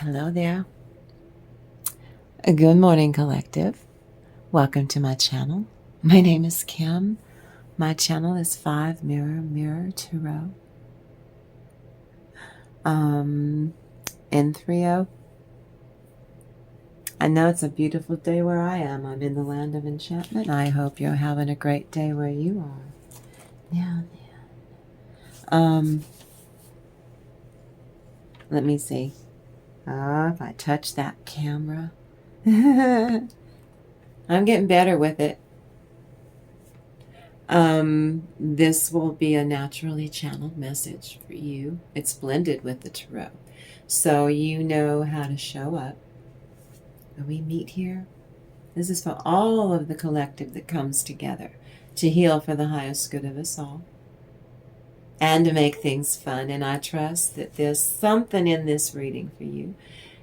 Hello there. Good morning, collective. Welcome to my channel. My name is Kim. My channel is 5 Mirror Tarot. N30. I know it's a beautiful day where I am. I'm in the land of enchantment. I hope you're having a great day where you are. Yeah. Let me see. If I touch that camera. I'm getting better with it. This will be a naturally channeled message for you. It's blended with the tarot. So you know how to show up. When we meet here, this is for all of the collective that comes together to heal for the highest good of us all and to make things fun. And I trust that there's something in this reading for you.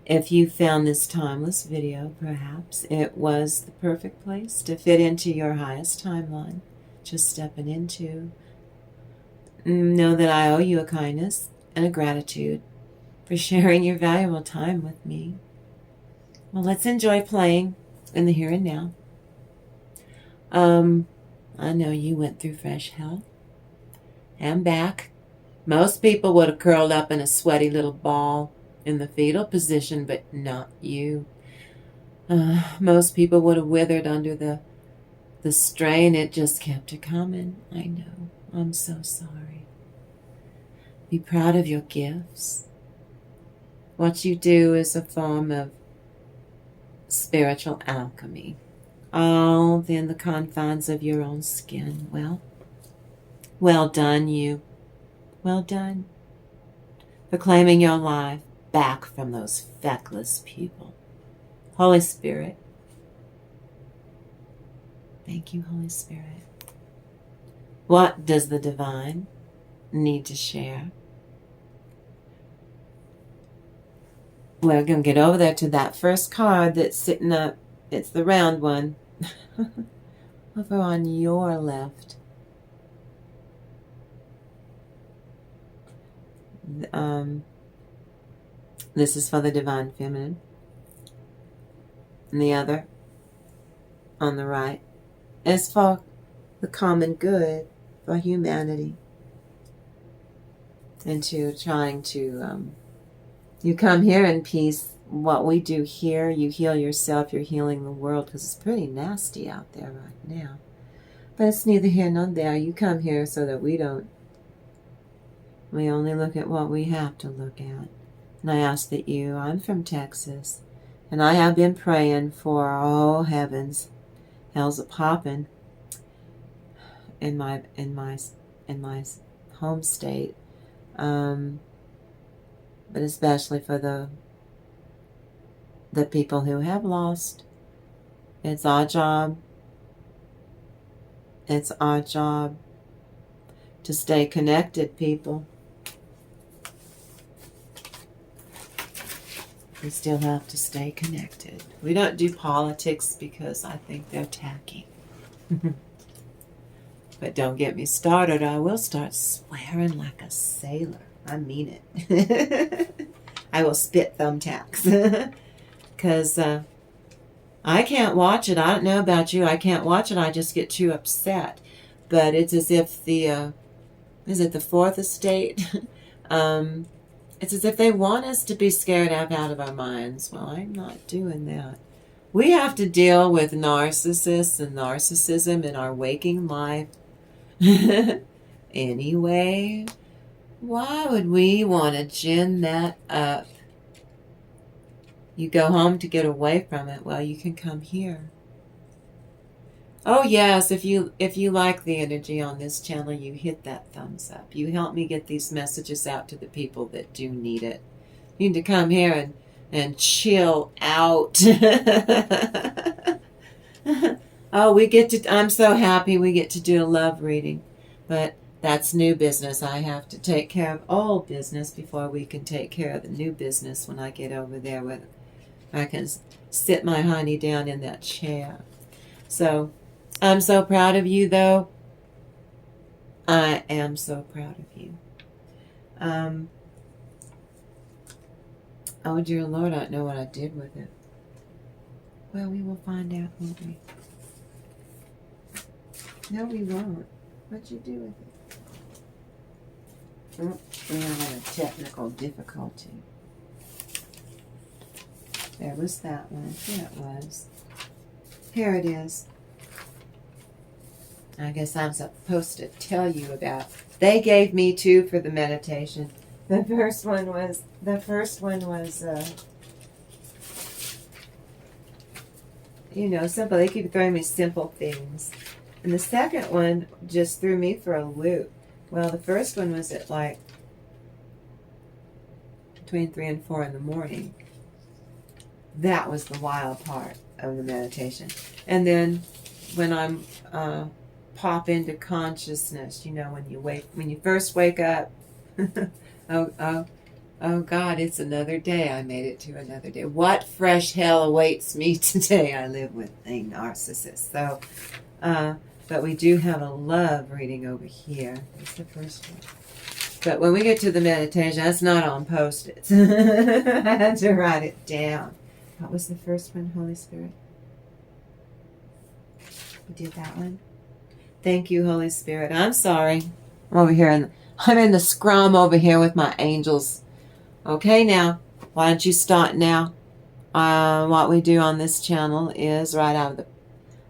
If you found this timeless video, perhaps it was the perfect place to fit into your highest timeline. Just stepping into. Know that I owe you a kindness and a gratitude for sharing your valuable time with me. Well, let's enjoy playing in the here and now. I know you went through fresh hell. And back. Most people would have curled up in a sweaty little ball in the fetal position, but not you. Most people would have withered under the strain. It just kept it coming. I know. I'm so sorry. Be proud of your gifts. What you do is a form of spiritual alchemy. All within the confines of your own skin. Well done, you. Well done. For claiming your life back from those feckless people. Holy Spirit. Thank you, Holy Spirit. What does the divine need to share? We're going to get over there to that first card that's sitting up. It's the round one. Over on your left. This is for the divine feminine. And the other on the right is for the common good, for humanity. And to trying to, you come here in peace. What we do here, you heal yourself, you're healing the world, because it's pretty nasty out there right now. But it's neither here nor there. You come here so that we only look at what we have to look at. And I ask that I'm from Texas, and I have been praying for, oh heavens, hell's a popping in my home state, but especially for the people who have lost. It's our job. It's our job to stay connected, people. We still have to stay connected. We don't do politics because I think they're tacky. But don't get me started. I will start swearing like a sailor. I mean it. I will spit thumbtacks. Because I can't watch it. I don't know about you. I can't watch it. I just get too upset. But it's as if is it the fourth estate? It's as if they want us to be scared out of our minds. Well, I'm not doing that. We have to deal with narcissists and narcissism in our waking life. Anyway, why would we want to gin that up? You go home to get away from it. Well, you can come here. Oh yes, if you like the energy on this channel, you hit that thumbs up. You help me get these messages out to the people that do need it. You need to come here and chill out. Oh, I'm so happy we get to do a love reading. But that's new business. I have to take care of old business before we can take care of the new business when I get over there where I can sit my honey down in that chair. So I'm so proud of you, though. I am so proud of you. Oh, dear Lord, I don't know what I did with it. Well, we will find out, won't we? No, we won't. What'd you do with it? Oh, we had a technical difficulty. There was that one. Here it was. Here it is. I guess I'm supposed to tell you about. They gave me 2 for the meditation. The first one was you know, simple. They keep throwing me simple things. And the second one just threw me for a loop. Well, the first one was at like between 3 and 4 in the morning. That was the wild part of the meditation. And then when I'm pop into consciousness, you know, when you first wake up, oh God, it's another day. I made it to another day. What fresh hell awaits me today? I live with a narcissist. So, but we do have a love reading over here. That's the first one. But when we get to the meditation, that's not on Post-its. I had to write it down. What was the first one, Holy Spirit? We did that one. Thank you, Holy Spirit. I'm sorry. I'm over here, I'm in the scrum over here with my angels. Okay, now, why don't you start now? What we do on this channel is right out of the...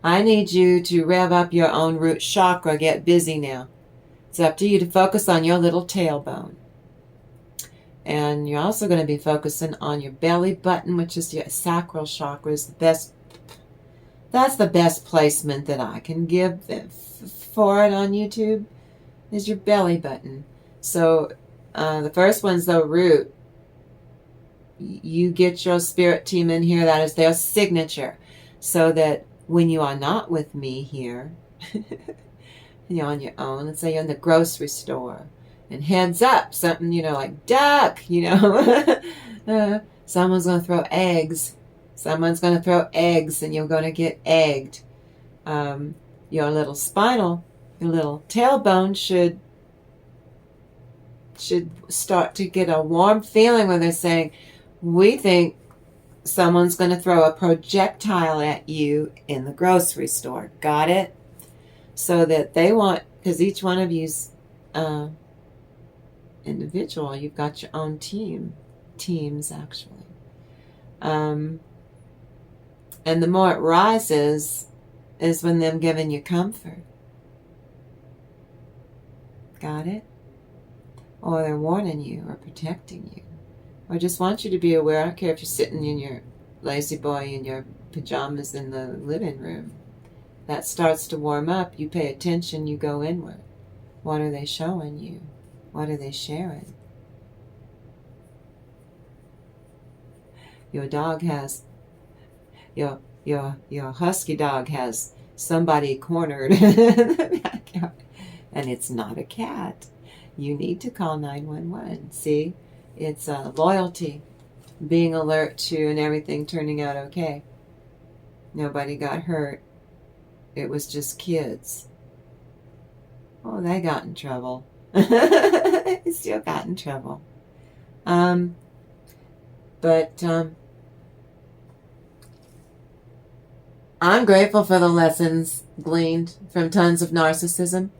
I need you to rev up your own root chakra. Get busy now. It's up to you to focus on your little tailbone. And you're also going to be focusing on your belly button, which is your sacral chakra. Is the best. That's the best placement that I can give for it on YouTube, is your belly button. So the first one's the root. You get your spirit team in here. That is their signature. So that when you are not with me here, you're on your own. Let's say you're in the grocery store. And heads up, something, you know, like duck, you know. Someone's going to throw eggs. Someone's going to throw eggs and you're going to get egged. Your little tailbone should start to get a warm feeling when they're saying, we think someone's going to throw a projectile at you in the grocery store. Got it? So that they want, because each one of you's individual, you've got your own teams actually. And the more it rises is when them giving you comfort. Got it? Or they're warning you or protecting you. Or just want you to be aware. I don't care if you're sitting in your lazy boy in your pajamas in the living room. That starts to warm up. You pay attention, you go inward. What are they showing you? What are they sharing? Your dog has, your husky dog has somebody cornered in the backyard. And it's not a cat. You need to call 911. See? It's loyalty, being alert to, and everything turning out okay. Nobody got hurt. It was just kids. Oh, they got in trouble. They still got in trouble. But I'm grateful for the lessons gleaned from tons of narcissism.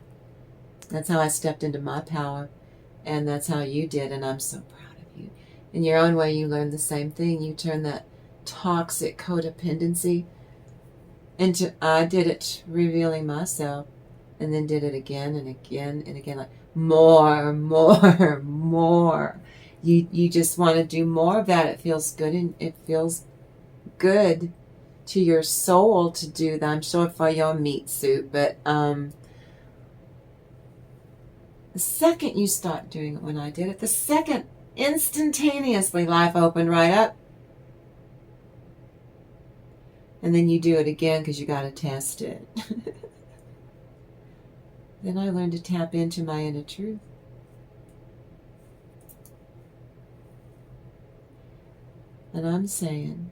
That's how I stepped into my power. And that's how you did. And I'm so proud of you. In your own way, you learned the same thing. You turned that toxic codependency into, I did it revealing myself. And then did it again and again and again. Like more. You just want to do more of that. It feels good. And it feels good to your soul to do that. I'm sure for your meat suit. But the second you start doing it, when I did it, the second instantaneously life opened right up. And then you do it again because you got to test it. Then I learned to tap into my inner truth. And I'm saying,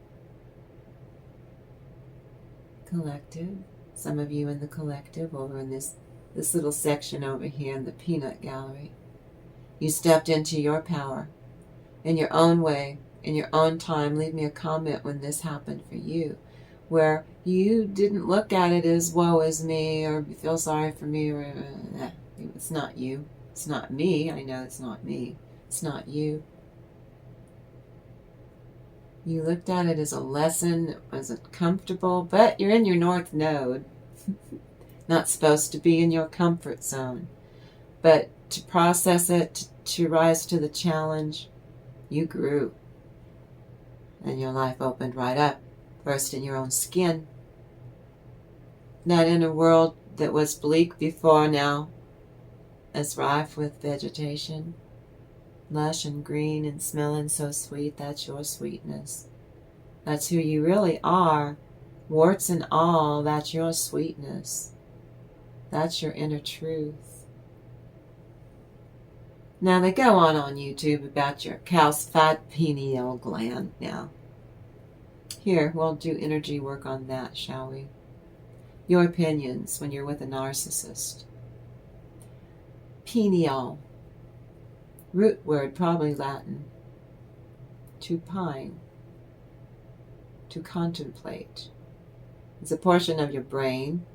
collective, some of you in the collective over in this little section over here in the peanut gallery, you stepped into your power in your own way in your own time, leave me a comment when this happened for you, where you didn't look at it as woe is me or feel sorry for me or it's not you. It's not me. I know it's not me. It's not you. You looked at it as a lesson. It wasn't comfortable, but you're in your north node. Not supposed to be in your comfort zone. But to process it, to rise to the challenge, you grew. And your life opened right up. First in your own skin. That inner world that was bleak before now is rife with vegetation. Lush and green and smelling so sweet. That's your sweetness. That's who you really are. Warts and all, that's your sweetness. That's your inner truth. Now they go on YouTube about your calcified pineal gland now. Here, we'll do energy work on that, shall we? Your opinions when you're with a narcissist. Pineal. Root word, probably Latin. To pine. To contemplate. It's a portion of your brain,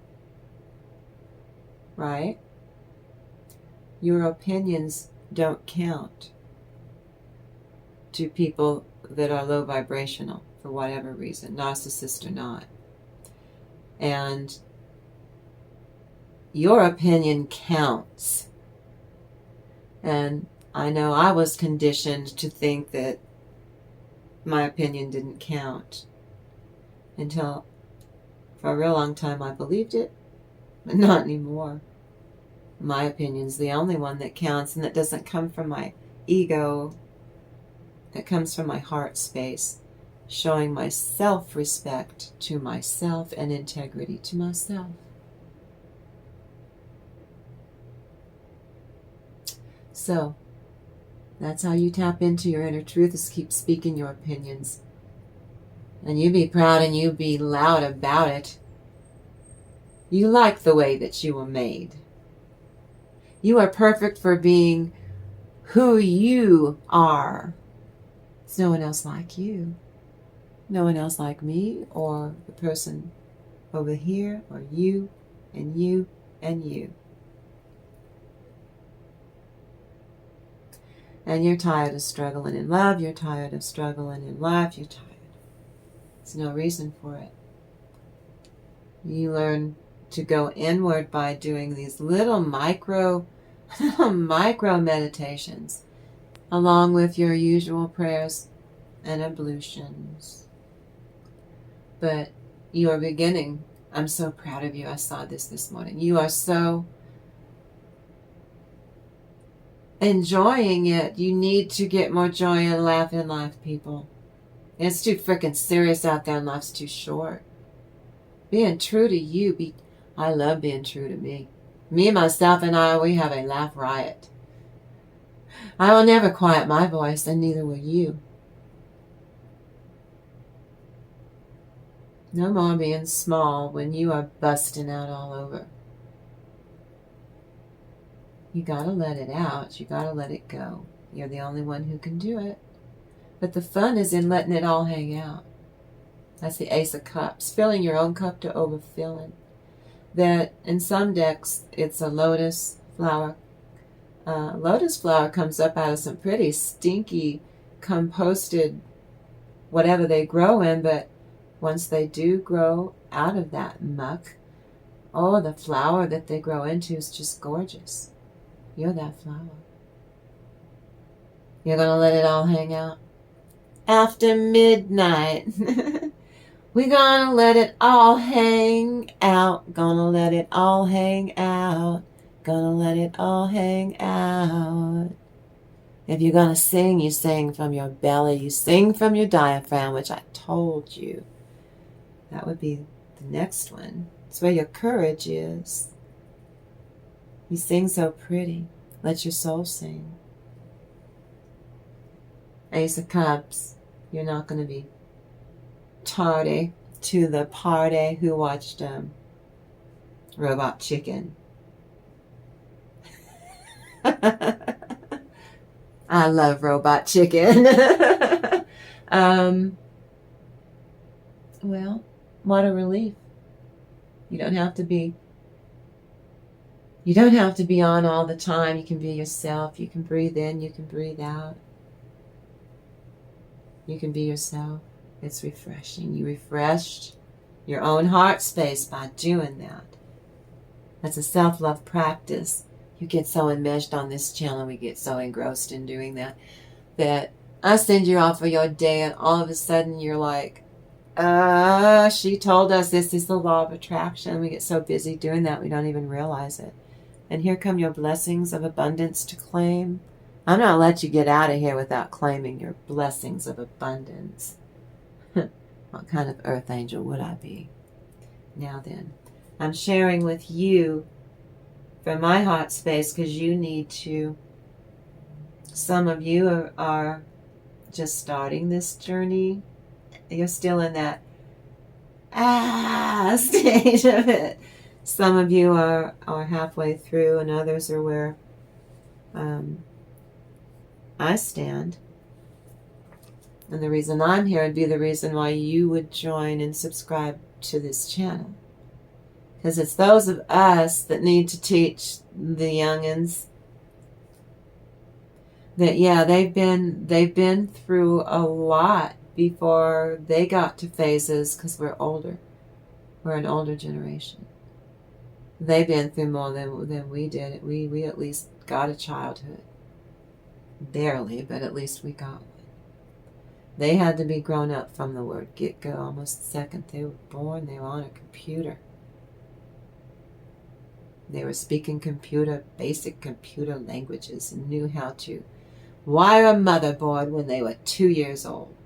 right? Your opinions don't count to people that are low vibrational for whatever reason, narcissist or not. And your opinion counts. And I know I was conditioned to think that my opinion didn't count until for a real long time I believed it, but not anymore. My opinion's the only one that counts, and that doesn't come from my ego. It comes from my heart space, showing my self-respect to myself and integrity to myself. So, that's how you tap into your inner truth, is keep speaking your opinions. And you be proud and you be loud about it. You like the way that you were made. You are perfect for being who you are. There's no one else like you. No one else like me or the person over here or you and you and you. And you're tired of struggling in love. You're tired of struggling in life. You're tired. There's no reason for it. You learn to go inward by doing these little micro meditations, along with your usual prayers and ablutions. But you are beginning. I'm so proud of you. I saw this morning. You are so enjoying it. You need to get more joy and laugh in life, people. It's too freaking serious out there and life's too short. Being true to you. I love being true to me. Me, myself, and I, we have a laugh riot. I will never quiet my voice, and neither will you. No more being small when you are busting out all over. You gotta let it out. You gotta let it go. You're the only one who can do it. But the fun is in letting it all hang out. That's the Ace of Cups. Filling your own cup to overfilling. That in some decks, it's a lotus flower. Lotus flower comes up out of some pretty stinky, composted, whatever they grow in, but once they do grow out of that muck, oh, the flower that they grow into is just gorgeous. You're that flower. You're going to let it all hang out. After midnight, we're going to let it all hang out. Gonna let it all hang out. Gonna let it all hang out. If you're going to sing, you sing from your belly. You sing from your diaphragm, which I told you. That would be the next one. It's where your courage is. You sing so pretty. Let your soul sing. Ace of Cups. You're not going to be tardy to the party. Who watched Robot Chicken? I love Robot Chicken. Well, what a relief. You don't have to be on all the time. You can be yourself. You can breathe in, you can breathe out. You can be yourself. It's refreshing. You refreshed your own heart space by doing that. That's a self-love practice. You get so enmeshed on this channel, we get so engrossed in doing that, that I send you off for your day and all of a sudden you're like, she told us this is the law of attraction. We get so busy doing that we don't even realize it. And here come your blessings of abundance to claim. I'm not going to let you get out of here without claiming your blessings of abundance. What kind of earth angel would I be? Now then, I'm sharing with you from my heart space because you need to. Some of you are just starting this journey. You're still in that stage of it. Some of you are halfway through, and others are where I stand. And the reason I'm here would be the reason why you would join and subscribe to this channel. Because it's those of us that need to teach the youngins that, yeah, they've been through a lot before they got to phases, because we're older. We're an older generation. They've been through more than we did. We at least got a childhood. Barely, but at least we got one. They had to be grown up from the word get-go. Almost the second they were born, they were on a computer. They were speaking basic computer languages, and knew how to wire a motherboard when they were 2 years old.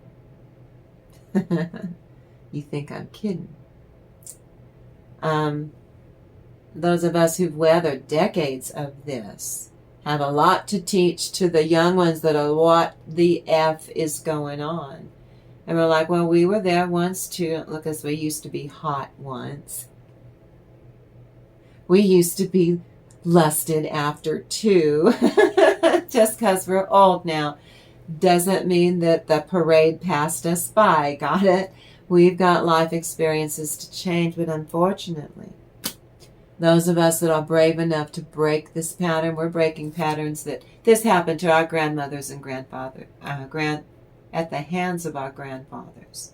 You think I'm kidding? Those of us who've weathered decades of this have a lot to teach to the young ones that are, what the F is going on? And we're like, well, we were there once too. Look, as we used to be hot once. We used to be lusted after too. Just because we're old now doesn't mean that the parade passed us by. Got it? We've got life experiences to change, but unfortunately, those of us that are brave enough to break this pattern, we're breaking patterns that this happened to our grandmothers and grandfathers, at the hands of our grandfathers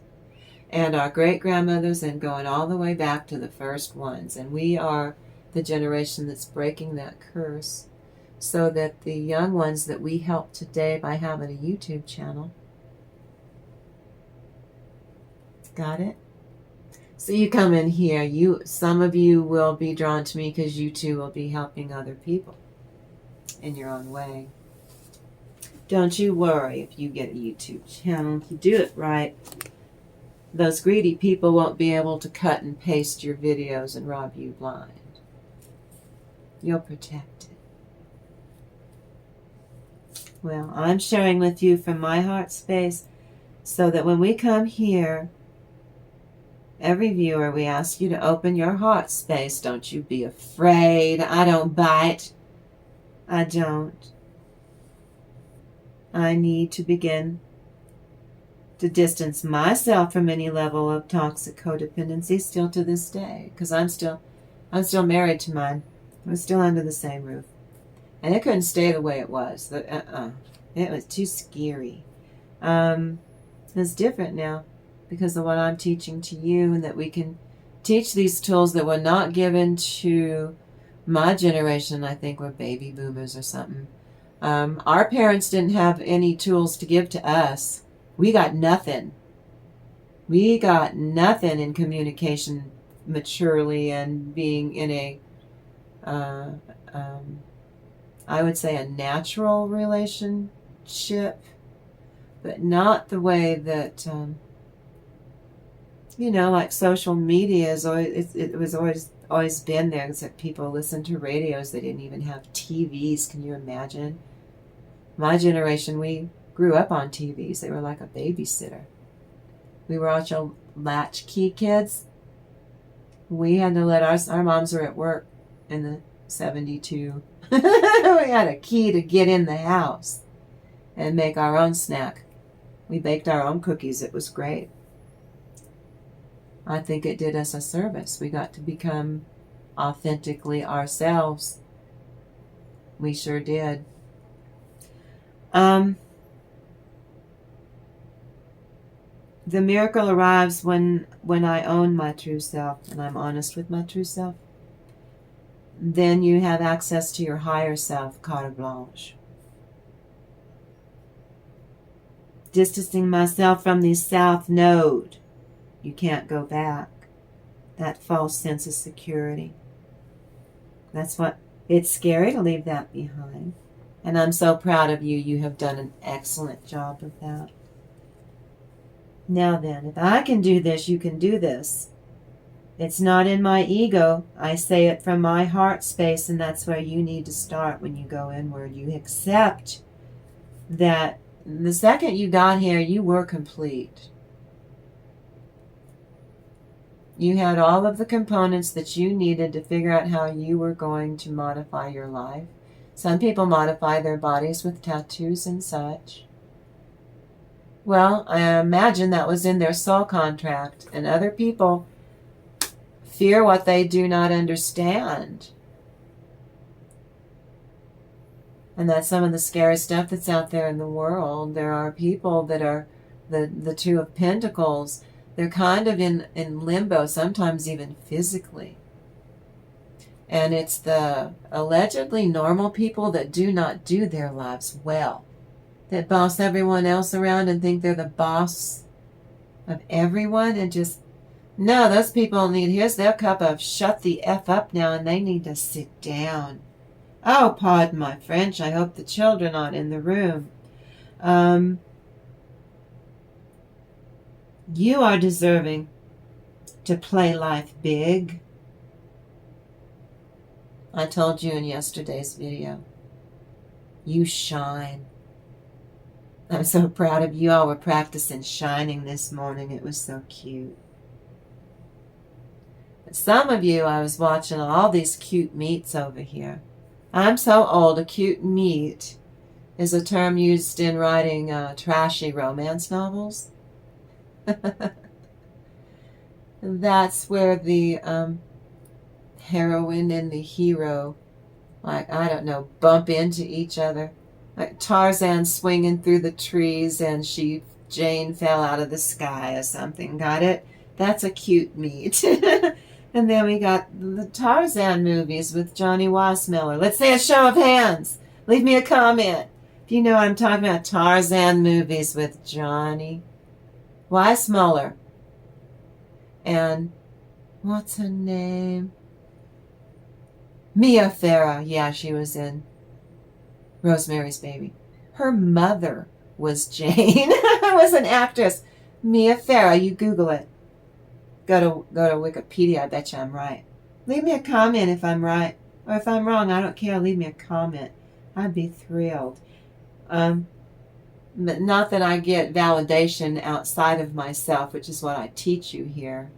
and our great-grandmothers, and going all the way back to the first ones. And we are the generation that's breaking that curse, so that the young ones that we help today by having a YouTube channel, got it? So you come in here, some of you will be drawn to me because you too will be helping other people in your own way. Don't you worry if you get a YouTube channel. If you do it right, those greedy people won't be able to cut and paste your videos and rob you blind. You're protected. Well, I'm sharing with you from my heart space, so that when we come here, every viewer, we ask you to open your heart space. Don't you be afraid. I don't bite. I don't. I need to begin to distance myself from any level of toxic codependency still to this day, because I'm still married to mine. We're still under the same roof. And it couldn't stay the way it was. It was too scary. It's different now because of what I'm teaching to you, and that we can teach these tools that were not given to my generation. I think we're baby boomers or something. Our parents didn't have any tools to give to us. We got nothing. We got nothing in communication maturely and being in a I would say a natural relationship, but not the way that, like social media is always, it was always been there, except people listened to radios. They didn't even have TVs. Can you imagine? My generation, we grew up on TVs. They were like a babysitter. We were also latchkey kids. We had to let our moms were at work in the 72. We had a key to get in the house and make our own snack We baked our own cookies. It was great. I think it did us a service. We got to become authentically ourselves. We sure did. The miracle arrives when I own my true self and I'm honest with my true self. Then you have access to your higher self, carte blanche. Distancing myself from the south node. You can't go back. That false sense of security. That's what, it's scary to leave that behind. And I'm so proud of you. You have done an excellent job of that. Now then, if I can do this, you can do this. It's not in my ego. I say it from my heart space, and that's where you need to start when you go inward. You accept that the second you got here, you were complete. You had all of the components that you needed to figure out how you were going to modify your life. Some people modify their bodies with tattoos and such. Well, I imagine that was in their soul contract, and other people fear what they do not understand. And that's some of the scary stuff that's out there in the world. There are people that are the Two of Pentacles. They're kind of in limbo, sometimes even physically. And it's the allegedly normal people that do not do their lives well, that boss everyone else around and think they're the boss of everyone, and just, no, those people need, here's their cup of shut the F up now, and they need to sit down. Oh, pardon my French. I hope the children aren't in the room. You are deserving to play life big. I told you in yesterday's video, you shine. I'm so proud of you. All were practicing shining this morning. It was so cute. But some of you, I was watching all these cute meets over here. I'm so old, a cute meet is a term used in writing trashy romance novels. That's where the heroine and the hero, like, I don't know, bump into each other. Like Tarzan swinging through the trees and Jane fell out of the sky or something. Got it? That's a cute meet. And then we got the Tarzan movies with Johnny Weissmuller. Let's say a show of hands. Leave me a comment if you know what I'm talking about. Tarzan movies with Johnny Weissmuller. And what's her name? Mia Farrow. Yeah, she was in Rosemary's Baby. Her mother was Jane. Was an actress. Mia Farrow. You Google it. Go to Wikipedia. I bet you I'm right. Leave me a comment if I'm right. Or if I'm wrong, I don't care. Leave me a comment. I'd be thrilled. But not that I get validation outside of myself, which is what I teach you here.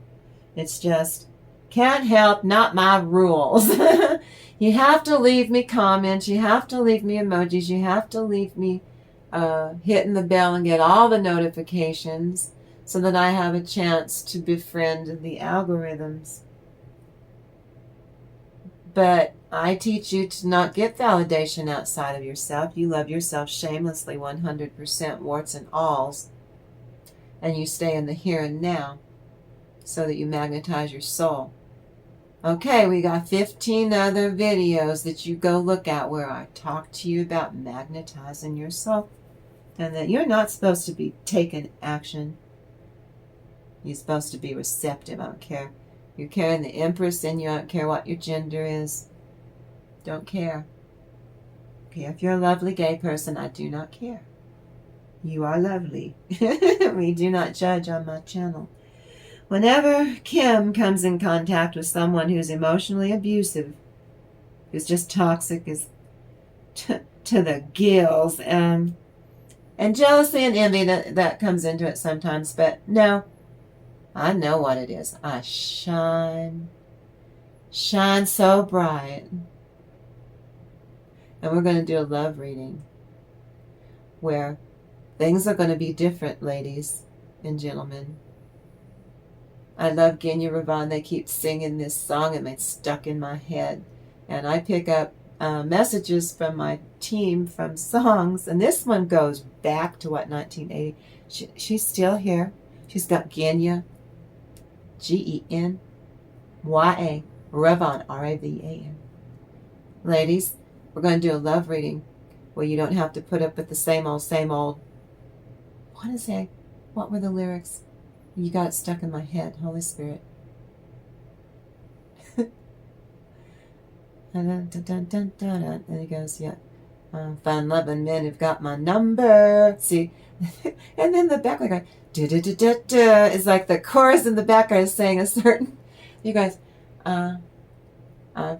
It's just, can't help, not my rules. You have to leave me comments. You have to leave me emojis. You have to leave me hitting the bell and get all the notifications so that I have a chance to befriend the algorithms. But I teach you to not get validation outside of yourself. You love yourself shamelessly, 100%, warts and alls. And you stay in the here and now so that you magnetize your soul. Okay, we got 15 other videos that you go look at where I talk to you about magnetizing your soul. And that you're not supposed to be taking action. You're supposed to be receptive. I don't care. You're carrying the Empress in you. I don't care what your gender is. Don't care. Okay, if you're a lovely gay person, I do not care. You are lovely. We do not judge on my channel. Whenever Kim comes in contact with someone who's emotionally abusive, who's just toxic as to the gills, and jealousy and envy, that comes into it sometimes, but no, I know what it is. I shine so bright. And we're going to do a love reading where Things are going to be different, ladies and gentlemen. I love Genya Ravan. They keep singing this song and it's stuck in my head. And I pick up messages from my team from songs. And this one goes back to, what, 1980. She's still here. She's got Genya, Genya, Ravan, Ravan. Ladies, we're going to do a love reading where you don't have to put up with the same old. What is it? What were the lyrics? You got it stuck in my head, Holy Spirit. And he goes, yeah. Fun loving men who've got my number. See? And then the background going, da-da-da-da-da. It's like the chorus in the background is saying a certain, you guys, I've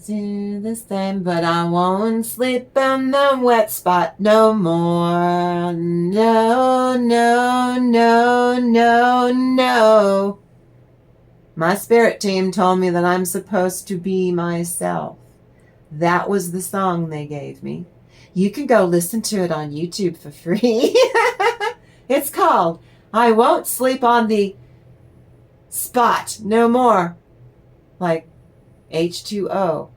do this thing, but I won't sleep in the wet spot no more. No, no, no, no, no. My spirit team told me that I'm supposed to be myself. That was the song they gave me. You can go listen to it on YouTube for free. It's called I Won't Sleep on the Spot No More. Like H2O.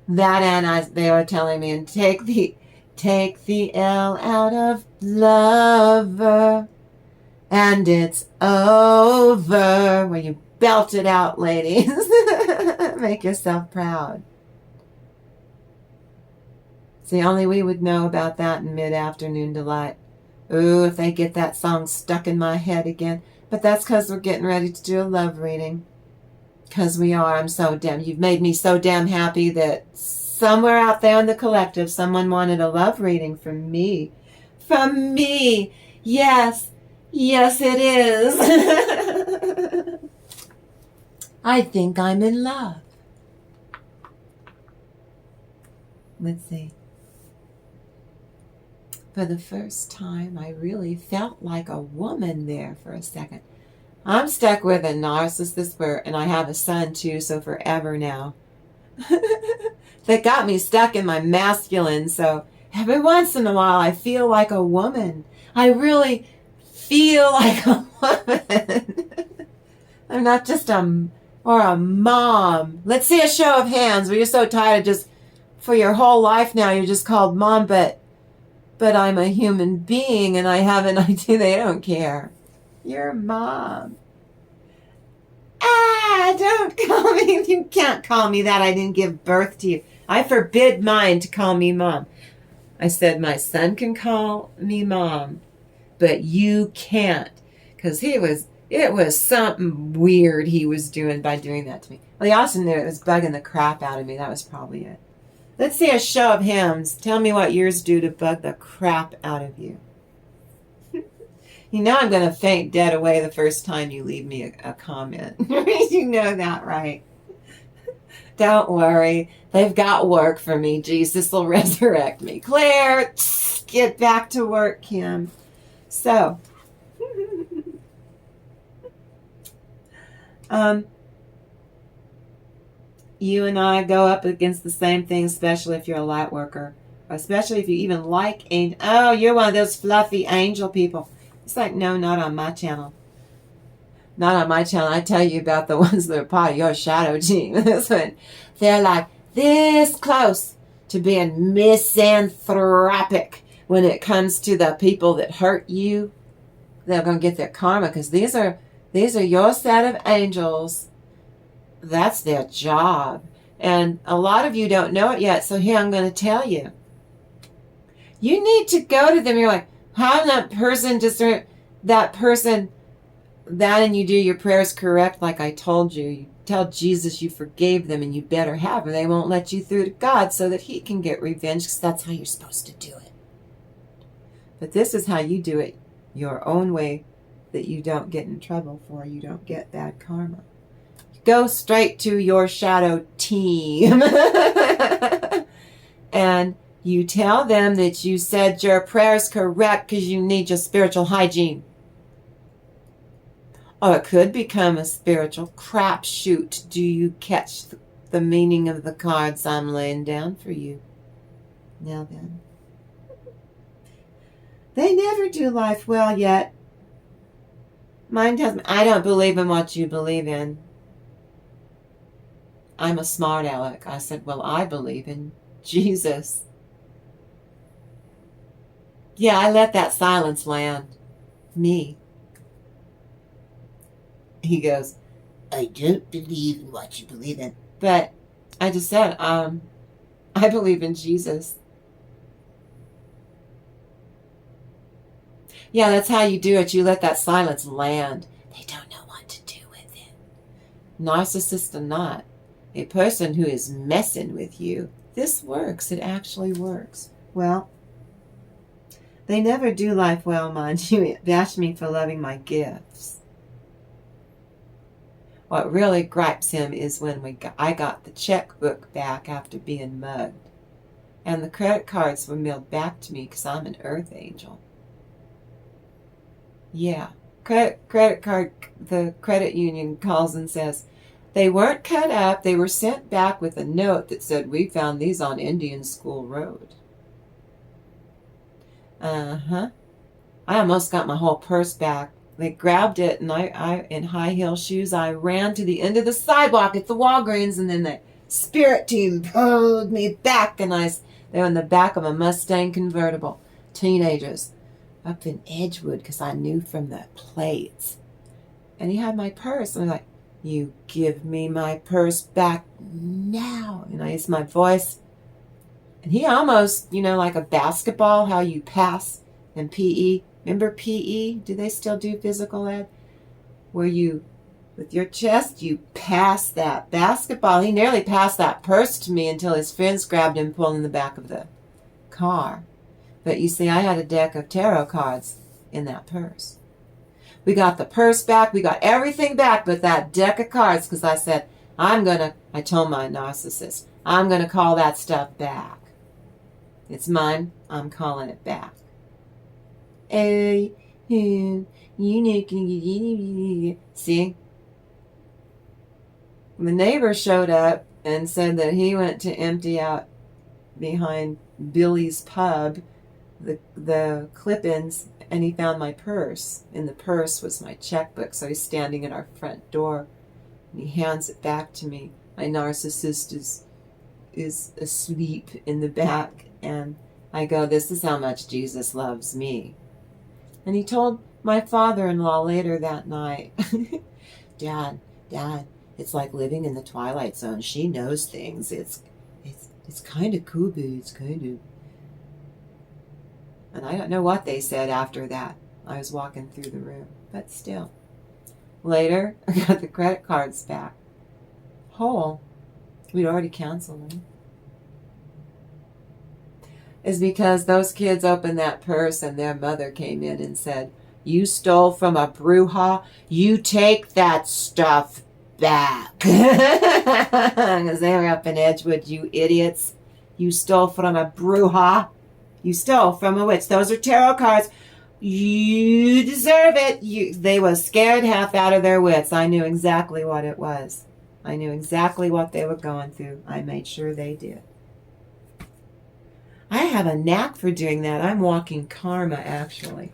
That, and they were telling me, and take the L out of lover, and it's over. When you belt it out, ladies. Make yourself proud. See, only we would know about that in mid-afternoon delight. Ooh, if they get that song stuck in my head again. But that's because we're getting ready to do a love reading. Because we are. You've made me so damn happy that somewhere out there in the collective, someone wanted a love reading from me. From me. Yes. Yes, it is. I think I'm in love. Let's see. For the first time, I really felt like a woman there for a second. I'm stuck with a narcissist, and I have a son too, so forever now. That got me stuck in my masculine, so every once in a while I feel like a woman. I really feel like a woman. I'm not just a mom. Let's see a show of hands where you're so tired of just, for your whole life now, you're just called mom, but I'm a human being and I have an idea. They don't care. You're mom. Don't call me. You can't call me that. I didn't give birth to you. I forbid mine to call me mom. I said my son can call me mom, but you can't. Because it was something weird he was doing by doing that to me. Well, he also knew it was bugging the crap out of me. That was probably it. Let's see a show of hands. Tell me what yours do to bug the crap out of you. You know I'm going to faint dead away the first time you leave me a comment. You know that, right? Don't worry. They've got work for me. Jesus will resurrect me. Claire, get back to work, Kim. So, you and I go up against the same thing, especially if you're a light worker. Especially if you even like angel. Oh, you're one of those fluffy angel people. It's like, no, not on my channel. Not on my channel. I tell you about the ones that are part of your shadow team. This one, they're like this close to being misanthropic when it comes to the people that hurt you. They're going to get their karma because these are your set of angels. That's their job. And a lot of you don't know it yet, so here I'm going to tell you. You need to go to them. You're like, how that person that, and you do your prayers correct like I told you. You tell Jesus you forgave them and you better have, or they won't let you through to God so that he can get revenge, because that's how you're supposed to do it. But this is how you do it your own way, that you don't get in trouble for, you don't get bad karma. Go straight to your shadow team and you tell them that you said your prayers correct because you need your spiritual hygiene. Or it could become a spiritual crapshoot. Do you catch the meaning of the cards I'm laying down for you? Now then. They never do life well yet. Mine tells me, I don't believe in what you believe in. I'm a smart aleck. I said, well, I believe in Jesus. Yeah, I let that silence land. Me. He goes, I don't believe in what you believe in. But I just said, I believe in Jesus. Yeah, that's how you do it. You let that silence land. They don't know what to do with it. Narcissist or not, a person who is messing with you, this works. It actually works. Well, they never do life well, mind you. Bash me for loving my gifts. What really gripes him is when I got the checkbook back after being mugged. And the credit cards were mailed back to me because I'm an earth angel. Yeah. Credit card, the credit union calls and says, they weren't cut up. They were sent back with a note that said, we found these on Indian School Road. Uh-huh. I almost got my whole purse back. They grabbed it, and I in high heel shoes, I ran to the end of the sidewalk at the Walgreens, and then the spirit team pulled me back, and they were in the back of a Mustang convertible. Teenagers up in Edgewood, because I knew from the plates. And he had my purse, and I'm like, you give me my purse back now. And I used my voice, and he almost, like a basketball, how you pass in PE. Remember PE? Do they still do physical ed? Where you, with your chest, you pass that basketball. He nearly passed that purse to me until his friends grabbed him, pulling in the back of the car. But you see, I had a deck of tarot cards in that purse. We got the purse back. We got everything back but that deck of cards, because I said, I told my narcissist, I'm going to call that stuff back. It's mine. I'm calling it back. See? The neighbor showed up and said that he went to empty out behind Billy's pub the clip-ins, and he found my purse. In the purse was my checkbook. So he's standing at our front door, and he hands it back to me. My narcissist is asleep in the back, and I go, this is how much Jesus loves me. And he told my father-in-law later that night, Dad, it's like living in the Twilight Zone. She knows things. It's kind of cool, but it's kind of... And I don't know what they said after that. I was walking through the room, but still. Later, I got the credit cards back. Whole. We'd already canceled them. Is because those kids opened that purse and their mother came in and said, you stole from a bruja, you take that stuff back. Because they were up in Edgewood, you idiots. You stole from a bruja. You stole from a witch. Those are tarot cards. You deserve it. They were scared half out of their wits. I knew exactly what it was. I knew exactly what they were going through. I made sure they did. I have a knack for doing that. I'm walking karma, actually.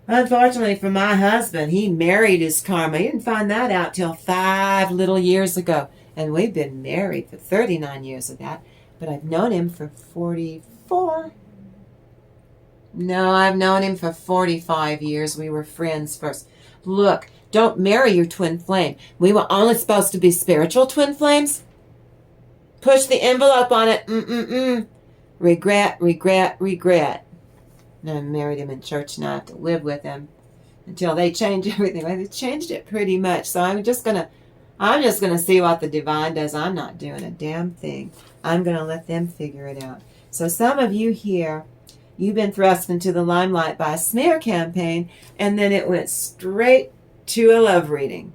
Unfortunately for my husband, he married his karma. He didn't find that out till 5 little years ago. And we've been married for 39 years of that. But I've known him for 44. No, I've known him for 45 years. We were friends first. Look, don't marry your twin flame. We were only supposed to be spiritual twin flames. Push the envelope on it. Regret, regret, regret. And I married him in church, and I have to live with him until they change everything. They changed it pretty much. So I'm just gonna see what the divine does. I'm not doing a damn thing. I'm gonna let them figure it out. So some of you here, you've been thrust into the limelight by a smear campaign, and then it went straight to a love reading.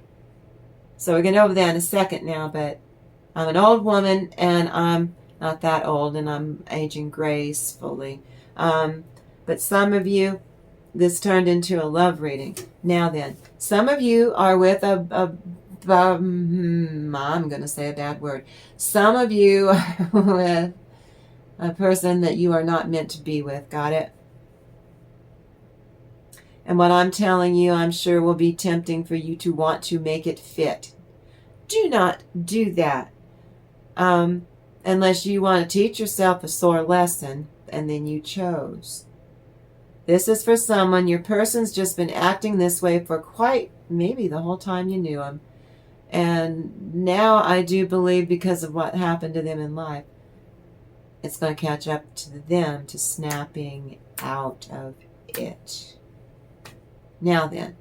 So we're going to over that in a second now, but I'm an old woman, and I'm not that old, and I'm aging gracefully. But some of you, this turned into a love reading. Now then, some of you are with I'm going to say a bad word. Some of you are with a person that you are not meant to be with. Got it? And what I'm telling you, I'm sure will be tempting for you to want to make it fit. Do not do that. Unless you want to teach yourself a sore lesson and then you chose. This is for someone, your person's just been acting this way for quite maybe the whole time you knew them. And now I do believe because of what happened to them in life, it's going to catch up to them to snapping out of it. Now then,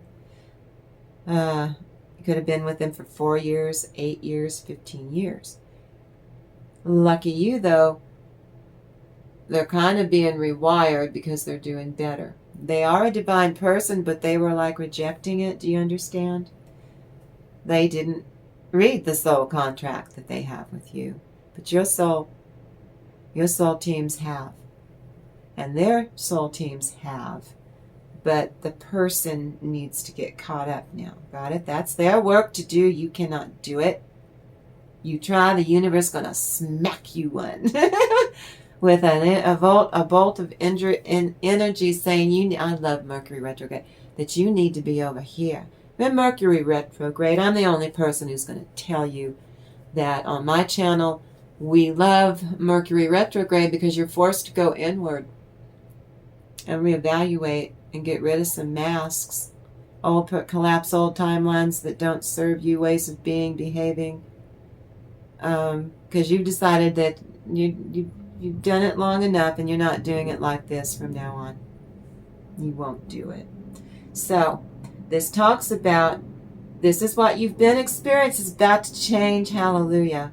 you could have been with them for 4 years, 8 years, 15 years. Lucky you, though, they're kind of being rewired because they're doing better. They are a divine person, but they were like rejecting it. Do you understand? They didn't read the soul contract that they have with you. But your soul teams have. And their soul teams have. But the person needs to get caught up now. Got it? That's their work to do. You cannot do it. You try, the universe going to smack you one. With a bolt of energy saying, I love Mercury retrograde, that you need to be over here. When Mercury retrograde, I'm the only person who's going to tell you that on my channel, we love Mercury retrograde because you're forced to go inward and reevaluate and get rid of some masks, collapse old timelines that don't serve you, ways of being, behaving, because you've decided that you've done it long enough and you're not doing it like this from now on. You won't do it. So this talks about, this is what you've been experiencing, is about to change. Hallelujah.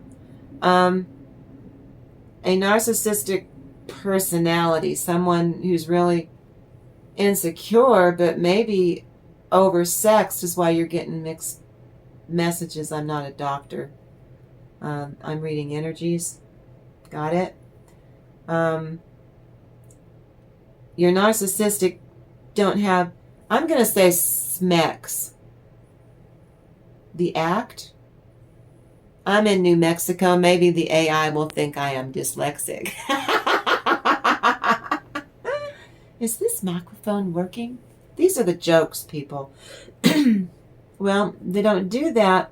A narcissistic personality, someone who's really insecure but maybe oversexed, is why you're getting mixed messages. I'm not a doctor. I'm reading energies. Got it? Your narcissistic don't have, I'm going to say SMEX. The act. I'm in New Mexico. Maybe the AI will think I am dyslexic. Is this microphone working? These are the jokes, people. Well, they don't do that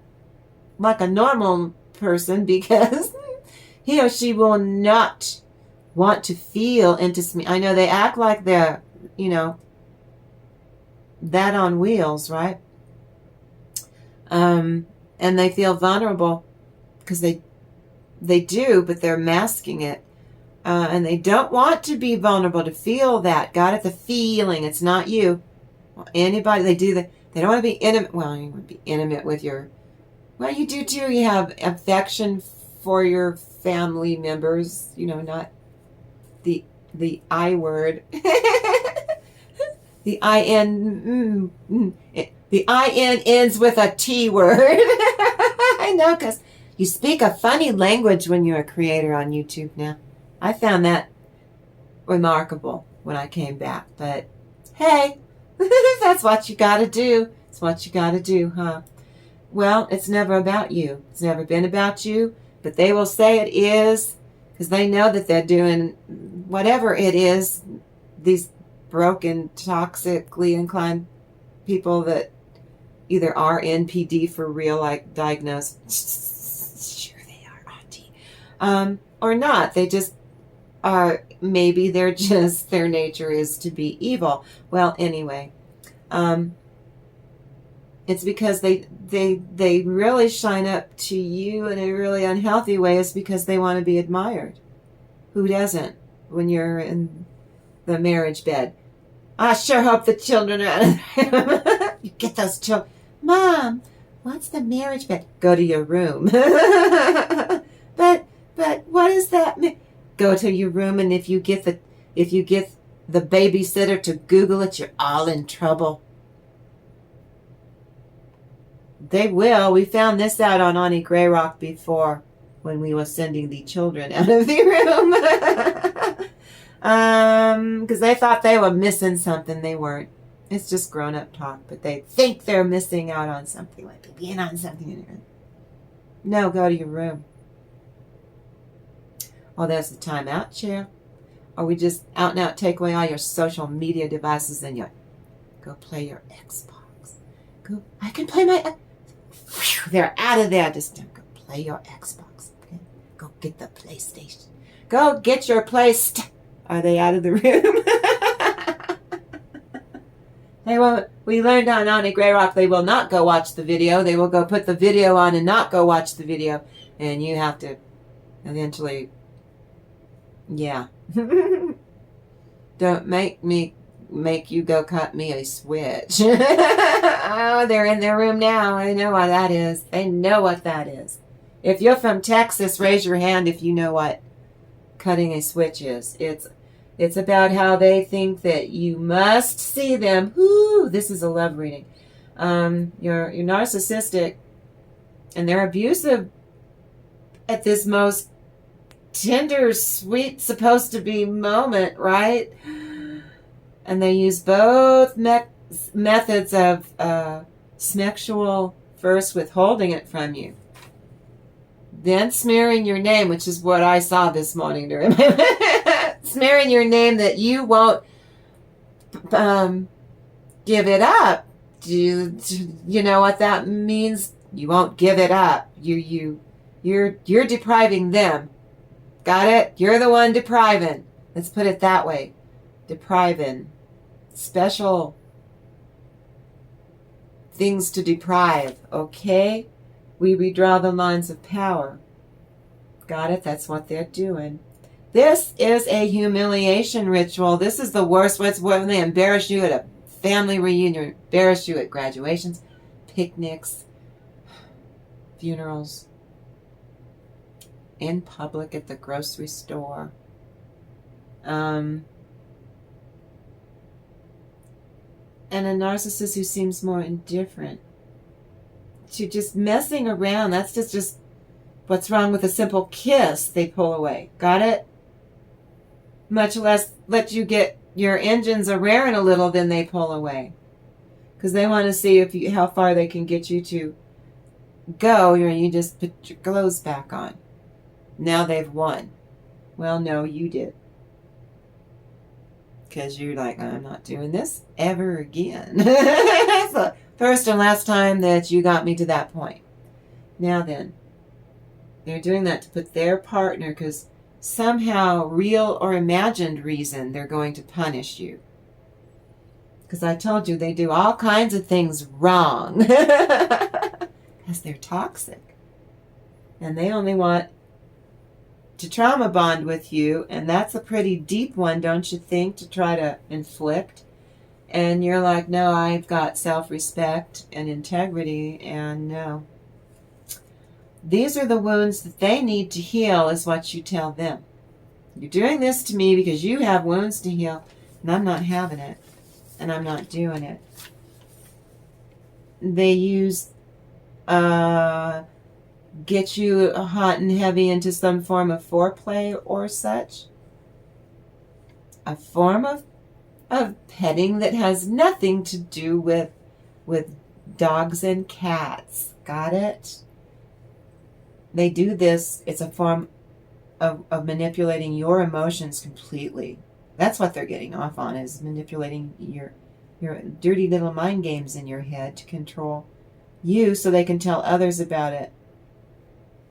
like a normal person because he or she will not want to feel into. I know they act like they're, that on wheels, right? And they feel vulnerable because they do, but they're masking it. And they don't want to be vulnerable, to feel that. Got it? The feeling. It's not you. Anybody, they do that. They don't want to be intimate. Well, you want to be intimate with your, well, you do too. You have affection for your family members, not the I word. The I-N, the I-N ends with a T word. I know, because you speak a funny language when you're a creator on YouTube now. I found that remarkable when I came back. But, hey, that's what you got to do. It's what you got to do, huh? Well, it's never about you. It's never been about you. But they will say it is because they know that they're doing whatever it is. These broken, toxically inclined people that either are NPD for real, like diagnosed. Sure they are, auntie. Or not. They just are, maybe they're just, their nature is to be evil. Well, anyway, it's because they really shine up to you in a really unhealthy way. Is because they want to be admired. Who doesn't when you're in the marriage bed? I sure hope the children are out of there. You get those children. Mom, what's the marriage bed? Go to your room. But what does that mean? Go to your room, and if you get the babysitter to Google it, you're all in trouble. They will. We found this out on Ani Greyrock before when we were sending the children out of the room. Because they thought they were missing something. They weren't. It's just grown-up talk, but they think they're missing out on something, like being on something. No, go to your room. Oh, there's the timeout chair. Or we just out and out take away all your social media devices and your Go play your Xbox. Go, I can play my... They're out of there. Just go play your Xbox. Okay? Go get the PlayStation. Go get your PlayStation. Are they out of the room? They won't. We learned on Ani Grey Rock they will not go watch the video. They will go put the video on and not go watch the video. And you have to eventually... Yeah. Don't make you go cut me a switch. Oh, they're in their room now. I know what that is. They know what that is. If you're from Texas, raise your hand if you know what cutting a switch is. It's about how they think that you must see them. Whoo, this is a love reading. You're narcissistic, and they're abusive at this most tender, sweet, supposed to be moment, right? And they use both methods of sexual, first withholding it from you, then smearing your name, which is what I saw this morning during my smearing your name that you won't give it up. Do you know what that means? You won't give it up. You're depriving them. Got it? You're the one depriving. Let's put it that way. Depriving. Special things to deprive, okay? We redraw the lines of power. Got it? That's what they're doing. This is a humiliation ritual. This is the worst. What's when they embarrass you at a family reunion, embarrass you at graduations, picnics, funerals, in public at the grocery store. And a narcissist who seems more indifferent to just messing around. That's just what's wrong with a simple kiss. They pull away. Got it? Much less let you get your engines a-raring a little, then they pull away. Because they want to see how far they can get you to go. You just put your clothes back on. Now they've won. Well, no, you did. Because you're like, I'm not doing this ever again. That's the first and last time that you got me to that point. Now then, they're doing that to put their partner, because somehow, real or imagined reason, they're going to punish you. Because I told you they do all kinds of things wrong. Because they're toxic. And they only want to trauma bond with you, and that's a pretty deep one, don't you think, to try to inflict. And you're like, no, I've got self-respect and integrity, and no. These are the wounds that they need to heal, is what you tell them. You're doing this to me because you have wounds to heal, and I'm not having it, and I'm not doing it. They use get you hot and heavy into some form of foreplay or such. A form of petting that has nothing to do with dogs and cats. Got it? They do this. It's a form of manipulating your emotions completely. That's what they're getting off on, is manipulating your dirty little mind games in your head to control you, so they can tell others about it.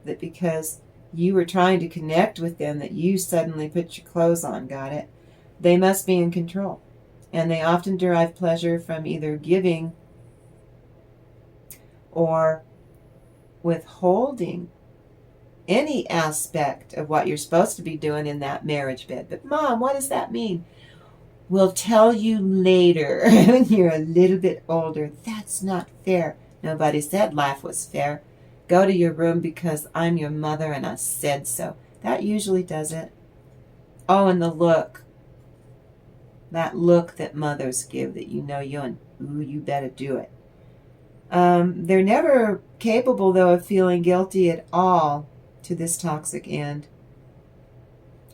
That because you were trying to connect with them, that you suddenly put your clothes on. Got it? They must be in control. And they often derive pleasure from either giving or withholding any aspect of what you're supposed to be doing in that marriage bed. But Mom, what does that mean? We'll tell you later when you're a little bit older. That's not fair. Nobody said life was fair. Go to your room because I'm your mother and I said so. That usually does it. Oh, and the look. That look that mothers give, that you know you better do it. They're never capable, though, of feeling guilty at all to this toxic end.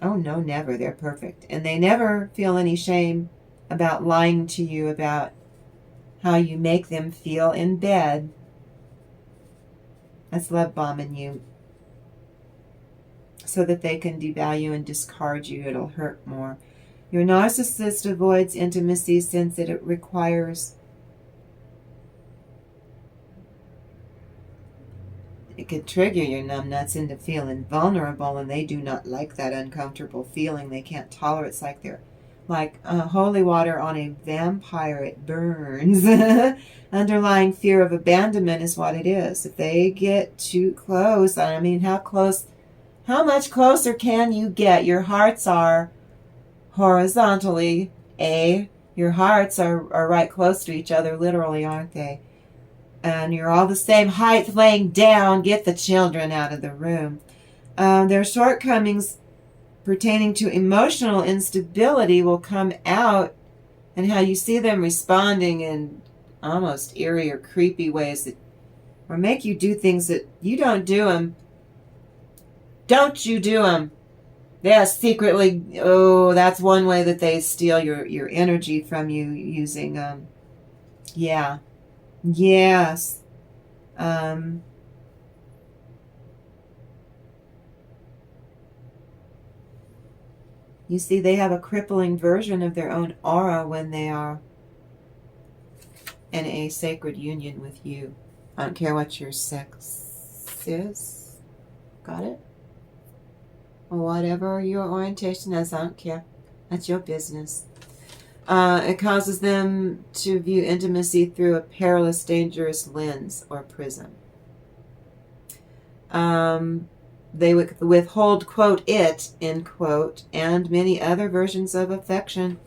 Oh, no, never. They're perfect. And they never feel any shame about lying to you about how you make them feel in bed. That's love bombing you, so that they can devalue and discard you. It'll hurt more. Your narcissist avoids intimacy since it requires, it could trigger your numbnuts into feeling vulnerable, and they do not like that uncomfortable feeling. They can't tolerate. It's like they're like holy water on a vampire. It burns. Underlying fear of abandonment is what it is. If they get too close, I mean, how much closer can you get? Your hearts are horizontally, your hearts are right close to each other, literally, aren't they? And you're all the same height laying down. Get the children out of the room. Their shortcomings pertaining to emotional instability will come out, and how you see them responding in almost eerie or creepy ways that, or make you do things that you don't do them. Don't you do them. Yeah, secretly. Oh, that's one way that they steal your energy from you, using, yeah. Yes. You see, they have a crippling version of their own aura when they are in a sacred union with you. I don't care what your sex is. Got it? Whatever your orientation is, I don't care. That's your business. It causes them to view intimacy through a perilous, dangerous lens or prism. They withhold, quote, it, end quote, and many other versions of affection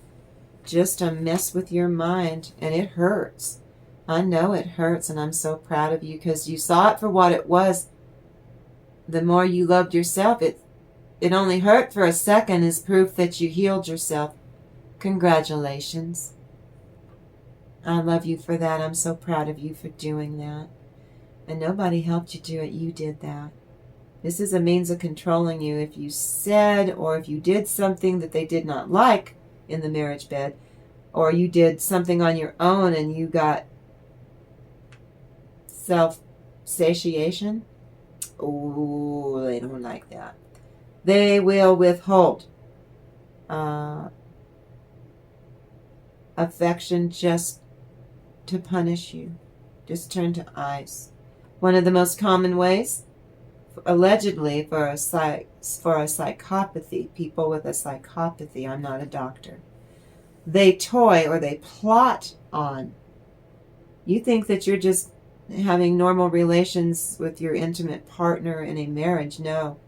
just to mess with your mind. And it hurts. I know it hurts, and I'm so proud of you because you saw it for what it was. The more you loved yourself, it only hurt for a second as proof that you healed yourself. Congratulations. I love you for that. I'm so proud of you for doing that. And nobody helped you do it. You did that. This is a means of controlling you. If you said or if you did something that they did not like in the marriage bed, or you did something on your own and you got self-satiation, oh, they don't like that. They will withhold affection just to punish you. Just turn to ice. One of the most common ways, allegedly, for a psychopathy, people with a psychopathy, I'm not a doctor, they toy or they plot on. You think that you're just having normal relations with your intimate partner in a marriage. No.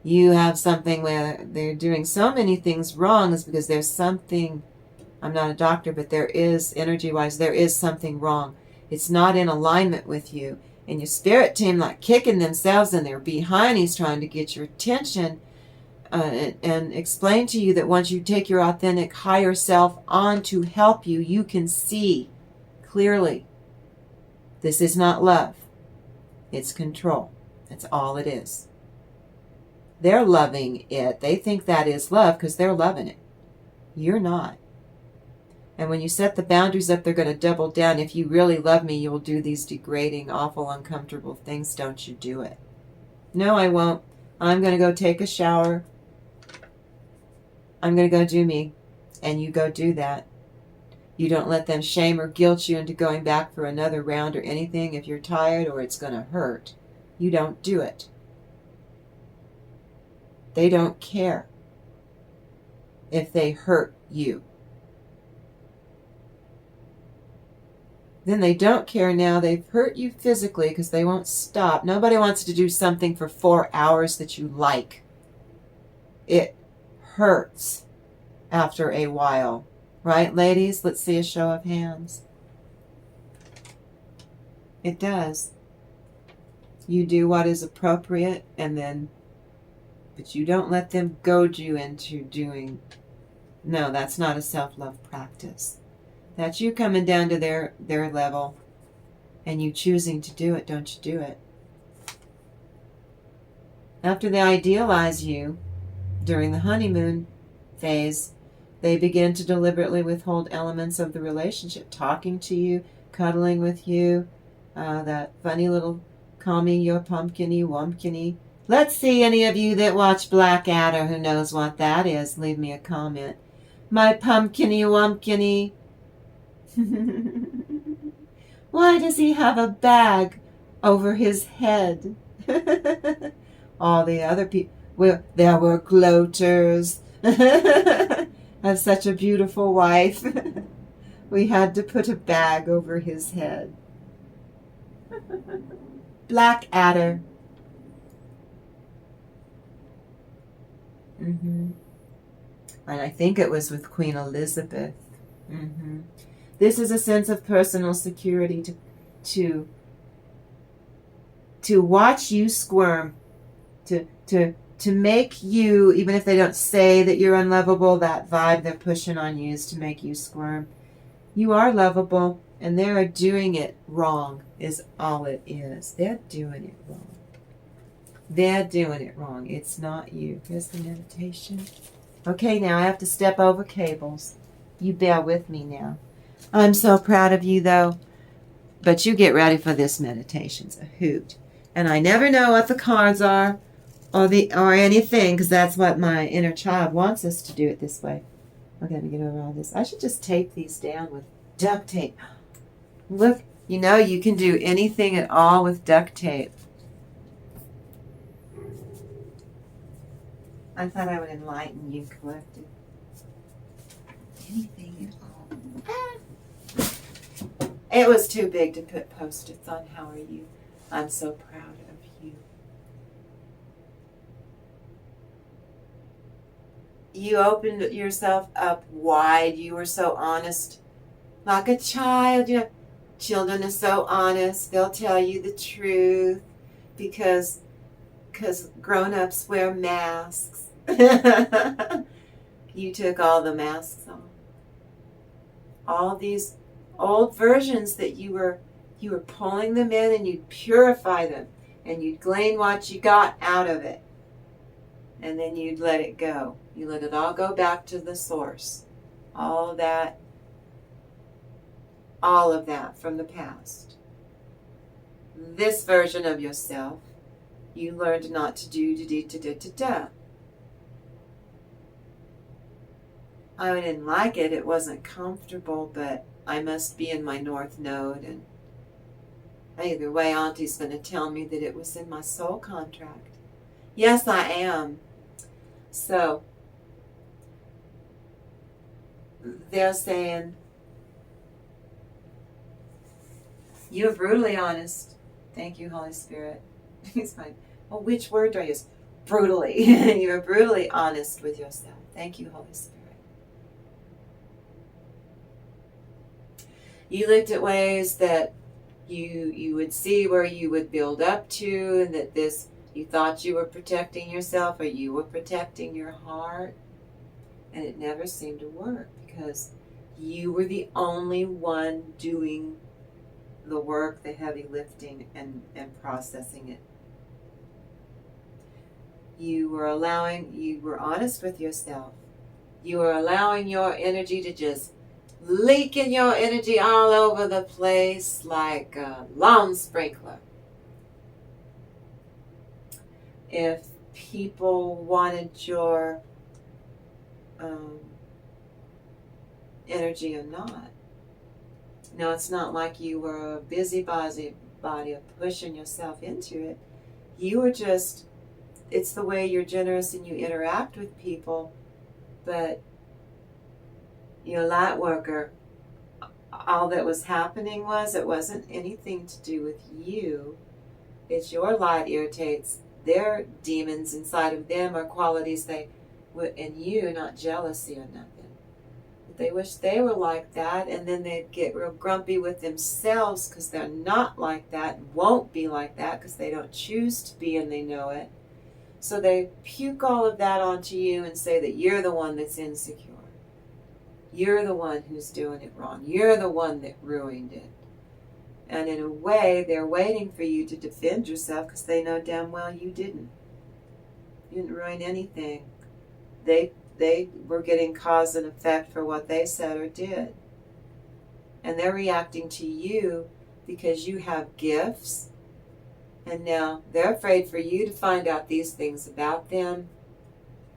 You have something where they're doing so many things wrong is because there's something, I'm not a doctor, but there is, energy-wise, there is something wrong. It's not in alignment with you. And your spirit team like kicking themselves in their behindies trying to get your attention and explain to you that once you take your authentic higher self on to help you, you can see clearly this is not love. It's control. That's all it is. They're loving it. They think that is love because they're loving it. You're not. And when you set the boundaries up, they're going to double down. If you really love me, you'll do these degrading, awful, uncomfortable things. Don't you do it. No, I won't. I'm going to go take a shower. I'm going to go do me. And you go do that. You don't let them shame or guilt you into going back for another round or anything. If you're tired or it's going to hurt, you don't do it. They don't care if they hurt you. Then they don't care now they've hurt you physically because they won't stop. Nobody wants to do something for 4 hours that you like. It hurts after a while. Right, ladies? Let's see a show of hands. It does. You do what is appropriate and then, but you don't let them goad you into doing, no, that's not a self-love practice. That's you coming down to their level and you choosing to do it. Don't you do it. After they idealize you during the honeymoon phase, they begin to deliberately withhold elements of the relationship. Talking to you, cuddling with you, that funny little call me your pumpkiny wumpkiny. Let's see any of you that watch Blackadder who knows what that is. Leave me a comment. My pumpkiny wumpkiny. Why does he have a bag over his head? All the other people, well, there were gloaters. Have such a beautiful wife. We had to put a bag over his head. Black adder. And I think it was with Queen Elizabeth. This is a sense of personal security to watch you squirm, to make you, even if they don't say that you're unlovable, that vibe they're pushing on you is to make you squirm. You are lovable, and they are doing it wrong, is all it is. They're doing it wrong. They're doing it wrong. It's not you. Here's the meditation. Okay, now I have to step over cables. You bear with me now. I'm so proud of you, though. But you get ready for this meditation. It's a hoot. And I never know what the cards are or anything, because that's what my inner child wants us to do it this way. Okay, let me get over all this. I should just tape these down with duct tape. Look, you know you can do anything at all with duct tape. I thought I would enlighten you, collective. Anything at all. It was too big to put Post-its on. How are you? I'm so proud of you. You opened yourself up wide. You were so honest. Like a child. You know, children are so honest. They'll tell you the truth because grown-ups wear masks. You took all the masks off. All these old versions that you were pulling them in, and you'd purify them, and you'd glean what you got out of it, and then you'd let it go. You let it all go back to the source. All of that from the past. This version of yourself, you learned not to do da-da-da-da-da-da. I didn't like it. It wasn't comfortable, but I must be in my North Node, and either way, Auntie's going to tell me that it was in my soul contract. Yes, I am. So, they're saying, you're brutally honest. Thank you, Holy Spirit. He's fine. Well, which word do I use? Brutally. You're brutally honest with yourself. Thank you, Holy Spirit. You looked at ways that you would see where you would build up to, and that this, you thought you were protecting yourself or you were protecting your heart, and it never seemed to work because you were the only one doing the work, the heavy lifting, and processing it. You were honest with yourself. You were allowing your energy to just leaking your energy all over the place like a lawn sprinkler. If people wanted your energy or not. No, it's not like you were a busybody of pushing yourself into it. You were just, it's the way you're generous and you interact with people, but you're a light worker. All that was happening was, it wasn't anything to do with you. It's your light irritates their demons inside of them, or qualities they would in you, not jealousy or nothing. But they wish they were like that, and then they'd get real grumpy with themselves because they're not like that, and won't be like that because they don't choose to be and they know it. So they puke all of that onto you and say that you're the one that's insecure. You're the one who's doing it wrong. You're the one that ruined it. And in a way, they're waiting for you to defend yourself because they know damn well you didn't. You didn't ruin anything. They were getting cause and effect for what they said or did. And they're reacting to you because you have gifts. And now they're afraid for you to find out these things about them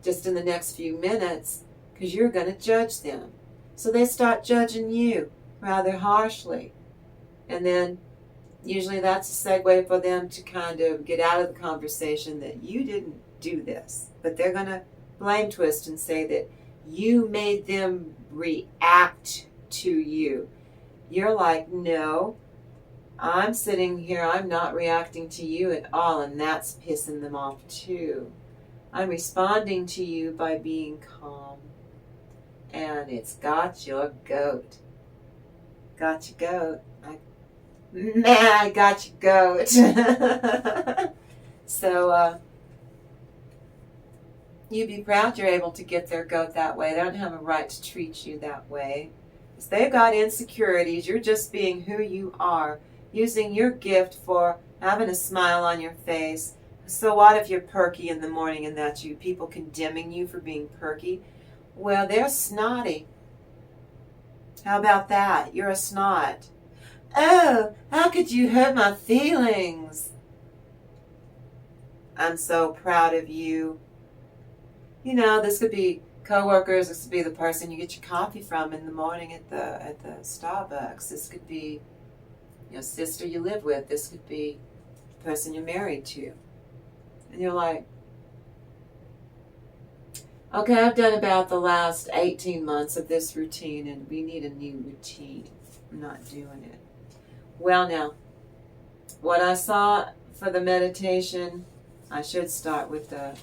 just in the next few minutes. because you're going to judge them. So they start judging you rather harshly. And then usually that's a segue for them to kind of get out of the conversation that you didn't do this. But they're going to blame twist and say that you made them react to you. You're like, no, I'm sitting here, I'm not reacting to you at all, and that's pissing them off too. I'm responding to you by being calm. And it's got your goat. Got your goat. I got your goat. So, you'd be proud you're able to get their goat that way. They don't have a right to treat you that way. Because they've got insecurities. You're just being who you are. Using your gift for having a smile on your face. So what if you're perky in the morning and that's you? People condemning you for being perky? Well, they're snotty. How about that? You're a snot. Oh, how could you hurt my feelings? I'm so proud of you. You know, this could be coworkers. This could be the person you get your coffee from in the morning at the Starbucks. This could be your sister you live with. This could be the person you're married to. And you're like, okay, I've done about the last 18 months of this routine, and we need a new routine. I'm not doing it. Well, now, what I saw for the meditation, I should start with the,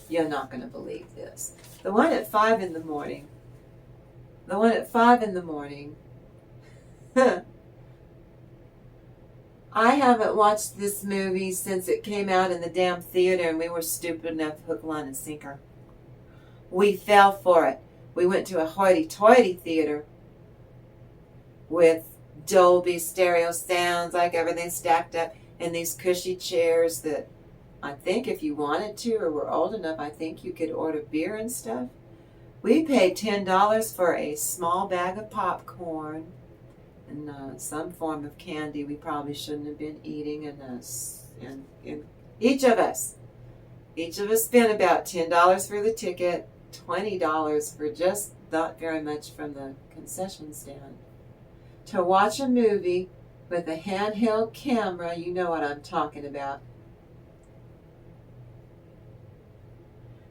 you're not going to believe this. The one at 5 in the morning. The one at 5 in the morning. I haven't watched this movie since it came out in the damn theater, and we were stupid enough to hook, line, and sinker. We fell for it. We went to a hoity-toity theater with Dolby stereo sounds, like everything stacked up, and these cushy chairs that I think if you wanted to or were old enough, I think you could order beer and stuff. We paid $10 for a small bag of popcorn and some form of candy we probably shouldn't have been eating, and each of us spent about $10 for the ticket, $20 for just not very much from the concession stand, to watch a movie with a handheld camera. You know what I'm talking about.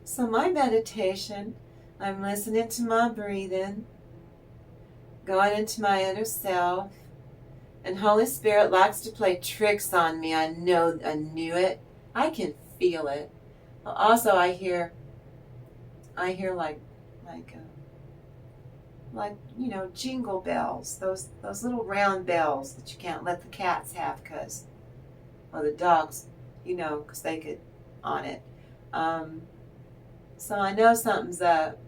So my meditation, I'm listening to my breathing, going into my inner self, and Holy Spirit likes to play tricks on me. I knew it. I can feel it. Also, I hear like you know, jingle bells. Those little round bells that you can't let the cats have or the dogs, you know, because they could on it. So I know something's up,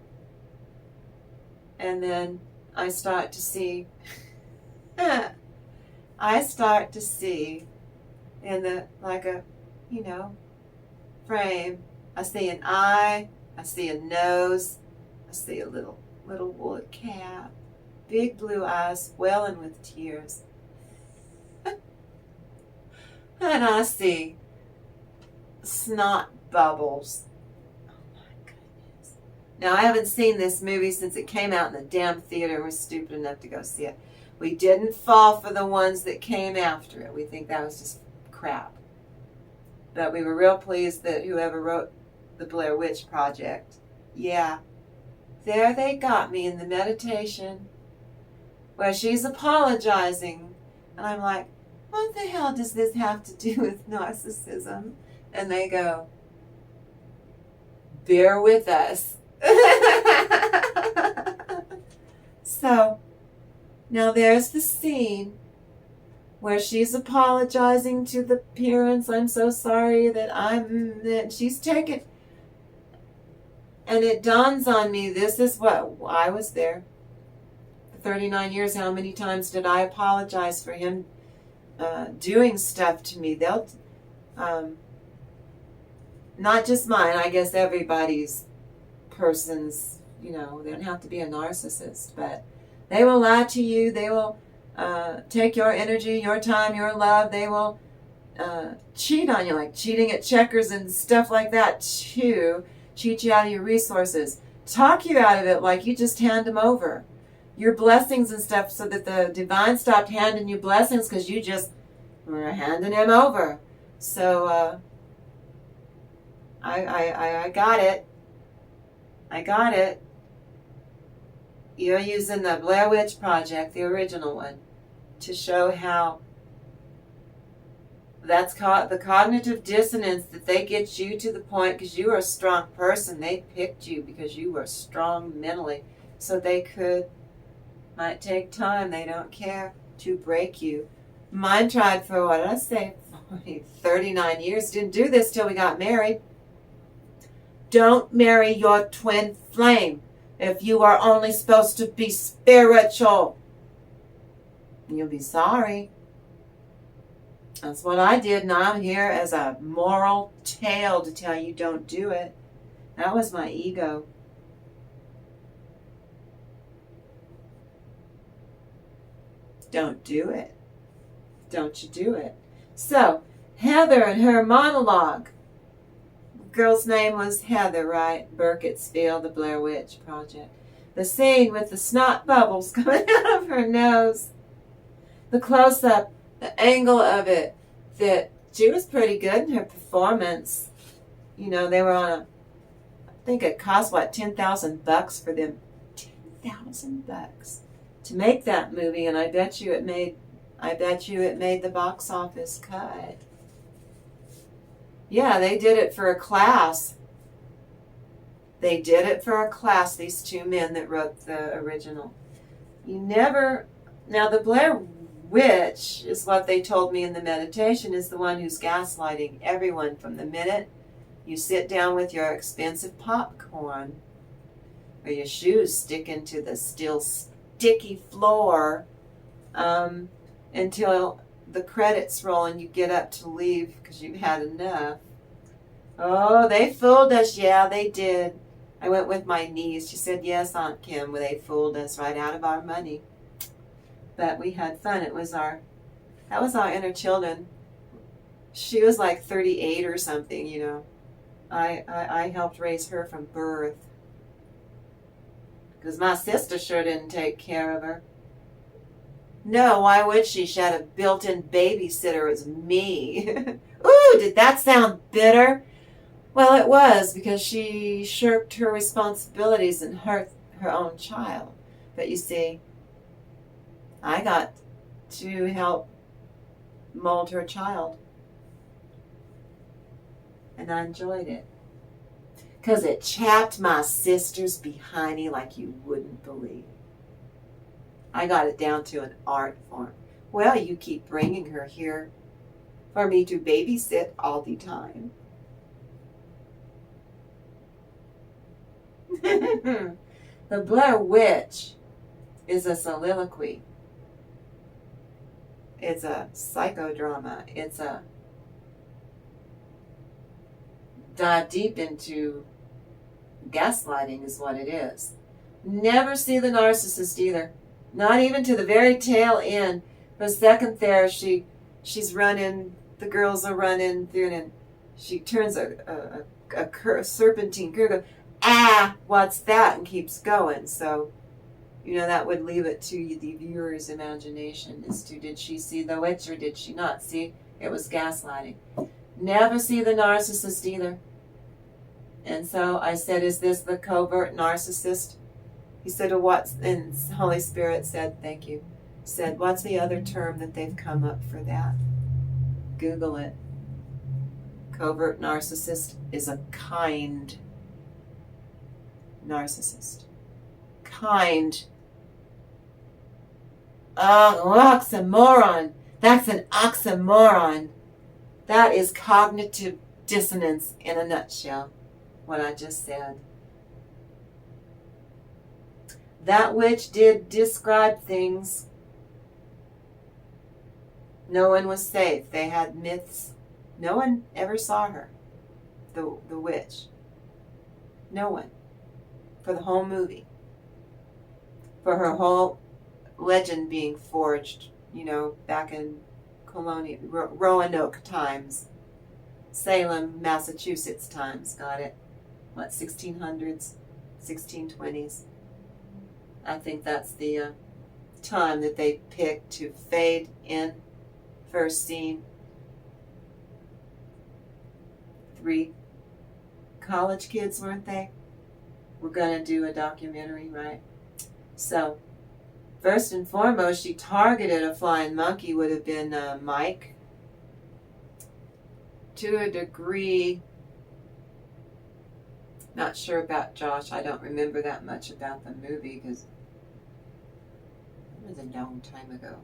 and then I start to see in the, like a, you know, frame. I see an eye, I see a nose, I see a little woolly cat, big blue eyes welling with tears. And I see snot bubbles. Now, I haven't seen this movie since it came out in the damn theater. We're stupid enough to go see it. We didn't fall for the ones that came after it. We think that was just crap. But we were real pleased that whoever wrote the Blair Witch Project, yeah, there they got me in the meditation where she's apologizing. And I'm like, what the hell does this have to do with narcissism? And they go, bear with us. So now there's the scene where she's apologizing to the parents. I'm so sorry that she's taken. And it dawns on me, this is what I was there for 39 years. How many times did I apologize for him doing stuff to me? They'll not just mine, I guess everybody's person's, you know, they don't have to be a narcissist, but they will lie to you. They will take your energy, your time, your love. They will cheat on you, like cheating at checkers and stuff like that too. cheat you out of your resources, talk you out of it like you just hand them over. Your blessings and stuff, so that the divine stopped handing you blessings because you just were handing him over. So I got it. I got it. You're using the Blair Witch Project, the original one, to show how that's the cognitive dissonance, that they get you to the point, because you are a strong person. They picked you because you were strong mentally, so they might take time, they don't care, to break you. Mine tried for, what did I say, 39 years. Didn't do this till we got married. Don't marry your twin flame if you are only supposed to be spiritual. You'll be sorry. That's what I did, and I'm here as a moral tale to tell you don't do it. That was my ego. Don't do it. Don't you do it. So, Heather and her monologue. The girl's name was Heather, right? Burkittsville, the Blair Witch Project. The scene with the snot bubbles coming out of her nose. The close-up, the angle of it, that she was pretty good in her performance. You know, they were on I think it cost, what, $10,000 for them. $10,000 to make that movie, and I bet you it made the box office cut. Yeah, they did it for a class. They did it for a class, these two men that wrote the original. Now the Blair Witch is what they told me in the meditation, is the one who's gaslighting everyone from the minute you sit down with your expensive popcorn or your shoes stick into the still sticky floor until the credits roll and you get up to leave because you've had enough. Oh, they fooled us. Yeah, they did. I went with my niece. She said, yes, Aunt Kim, they fooled us right out of our money. But we had fun. That was our inner children. She was like 38 or something, you know. I helped raise her from birth. Because my sister sure didn't take care of her. No, why would she? She had a built-in babysitter. It was me. Ooh, did that sound bitter? Well, it was, because she shirked her responsibilities and hurt her own child. But you see, I got to help mold her child. And I enjoyed it. Because it chapped my sister's behindy like you wouldn't believe. I got it down to an art form. Well, you keep bringing her here for me to babysit all the time. The Blair Witch is a soliloquy. It's a psychodrama. It's a dive deep into gaslighting is what it is. Never see the narcissist either. Not even to the very tail end. For a second there, she's running, the girls are running through, and she turns a serpentine curve, goes, ah, what's that? And keeps going. So, you know, that would leave it to the viewer's imagination as to, did she see the witch or did she not? See, it was gaslighting. Never see the narcissist either. And so I said, is this the covert narcissist? He said, what's, and Holy Spirit said, thank you, said, what's the other term that they've come up for that? Google it. Covert narcissist is a kind narcissist. Kind. Oh, oxymoron. That's an oxymoron. That is cognitive dissonance in a nutshell, what I just said. That witch did describe things. No one was safe. They had myths. No one ever saw her, the witch. No one. For the whole movie. For her whole legend being forged, you know, back in Roanoke times. Salem, Massachusetts times. Got it? what, 1600s, 1620s. I think that's the time that they picked to fade in. First scene. 3 college kids, weren't they? We're going to do a documentary, right? So, first and foremost, she targeted a flying monkey, would have been Mike. To a degree, not sure about Josh. I don't remember that much about the movie because it was a long time ago.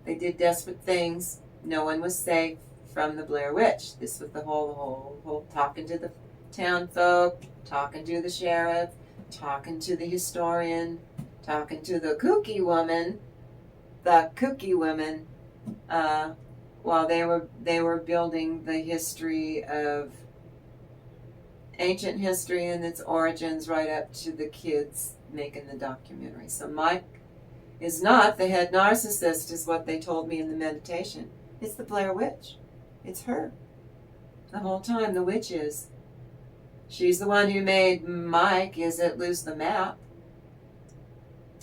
They did desperate things. No one was safe from the Blair Witch. This was the whole talking to the town folk, talking to the sheriff, talking to the historian, talking to the kooky woman, while they were building the history of ancient history and its origins right up to the kids making the documentary. So Mike is not the head narcissist, is what they told me in the meditation. It's the Blair Witch. It's her. The whole time the witch is. She's the one who made Mike, lose the map.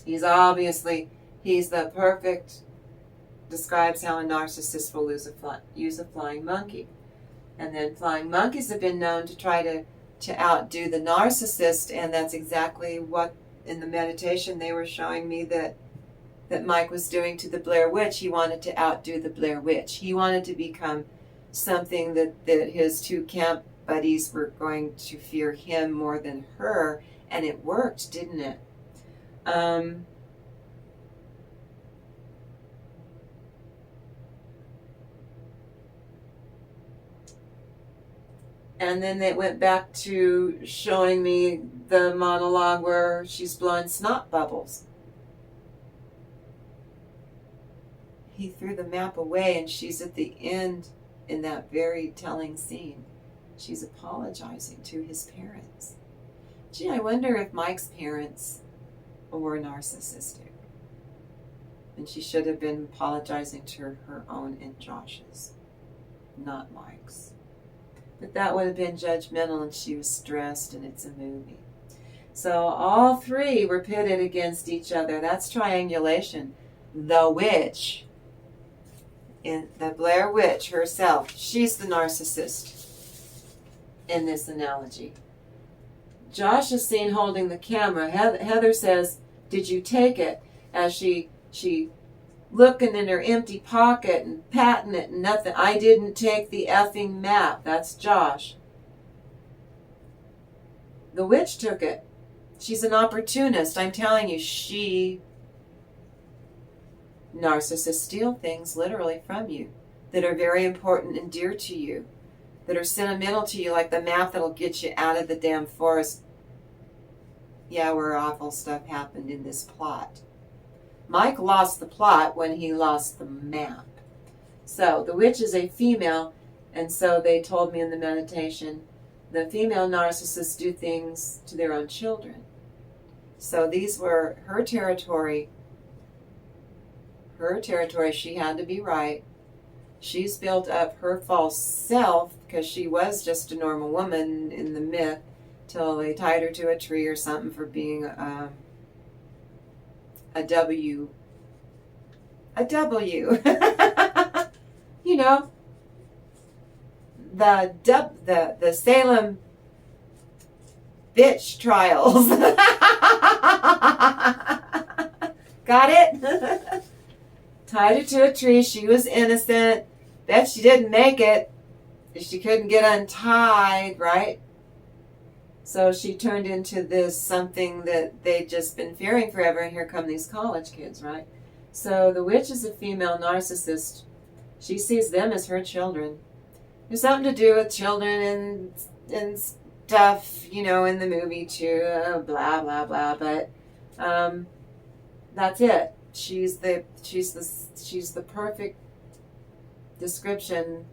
He's the perfect, describes how a narcissist will use a flying monkey. And then flying monkeys have been known to try to outdo the narcissist, and that's exactly what in the meditation they were showing me that Mike was doing to the Blair Witch. He wanted to outdo the Blair Witch. He wanted to become something that his 2 camp buddies were going to fear him more than her, and it worked, didn't it? And then they went back to showing me the monologue where she's blowing snot bubbles. He threw the map away, and she's at the end in that very telling scene. She's apologizing to his parents. Gee, I wonder if Mike's parents were narcissistic. And she should have been apologizing to her own and Josh's, not Mike's. But that would have been judgmental, and she was stressed, and it's a movie. So all 3 were pitted against each other. That's triangulation. The witch, in the Blair Witch herself, she's the narcissist in this analogy. Josh is seen holding the camera. Heather says, "Did you take it?" As she looking in her empty pocket and patting it and nothing. "I didn't take the effing map." That's Josh. The witch took it. She's an opportunist. I'm telling you, narcissists steal things literally from you that are very important and dear to you, that are sentimental to you, like the map that'll get you out of the damn forest. Yeah, where awful stuff happened in this plot. Mike lost the plot when he lost the map. So the witch is a female, and so they told me in the meditation, the female narcissists do things to their own children. So these were her territory. Her territory, she had to be right. She's built up her false self because she was just a normal woman in the myth till they tied her to a tree or something for being a W. You know, the Salem bitch trials. Got it? Tied her to a tree. She was innocent. Bet she didn't make it. She couldn't get untied, right? So she turned into this something that they'd just been fearing forever, and here come these college kids, right? So the witch is a female narcissist. She sees them as her children. There's something to do with children and stuff, you know, in the movie too, blah, blah, blah, but that's it. She's the perfect description,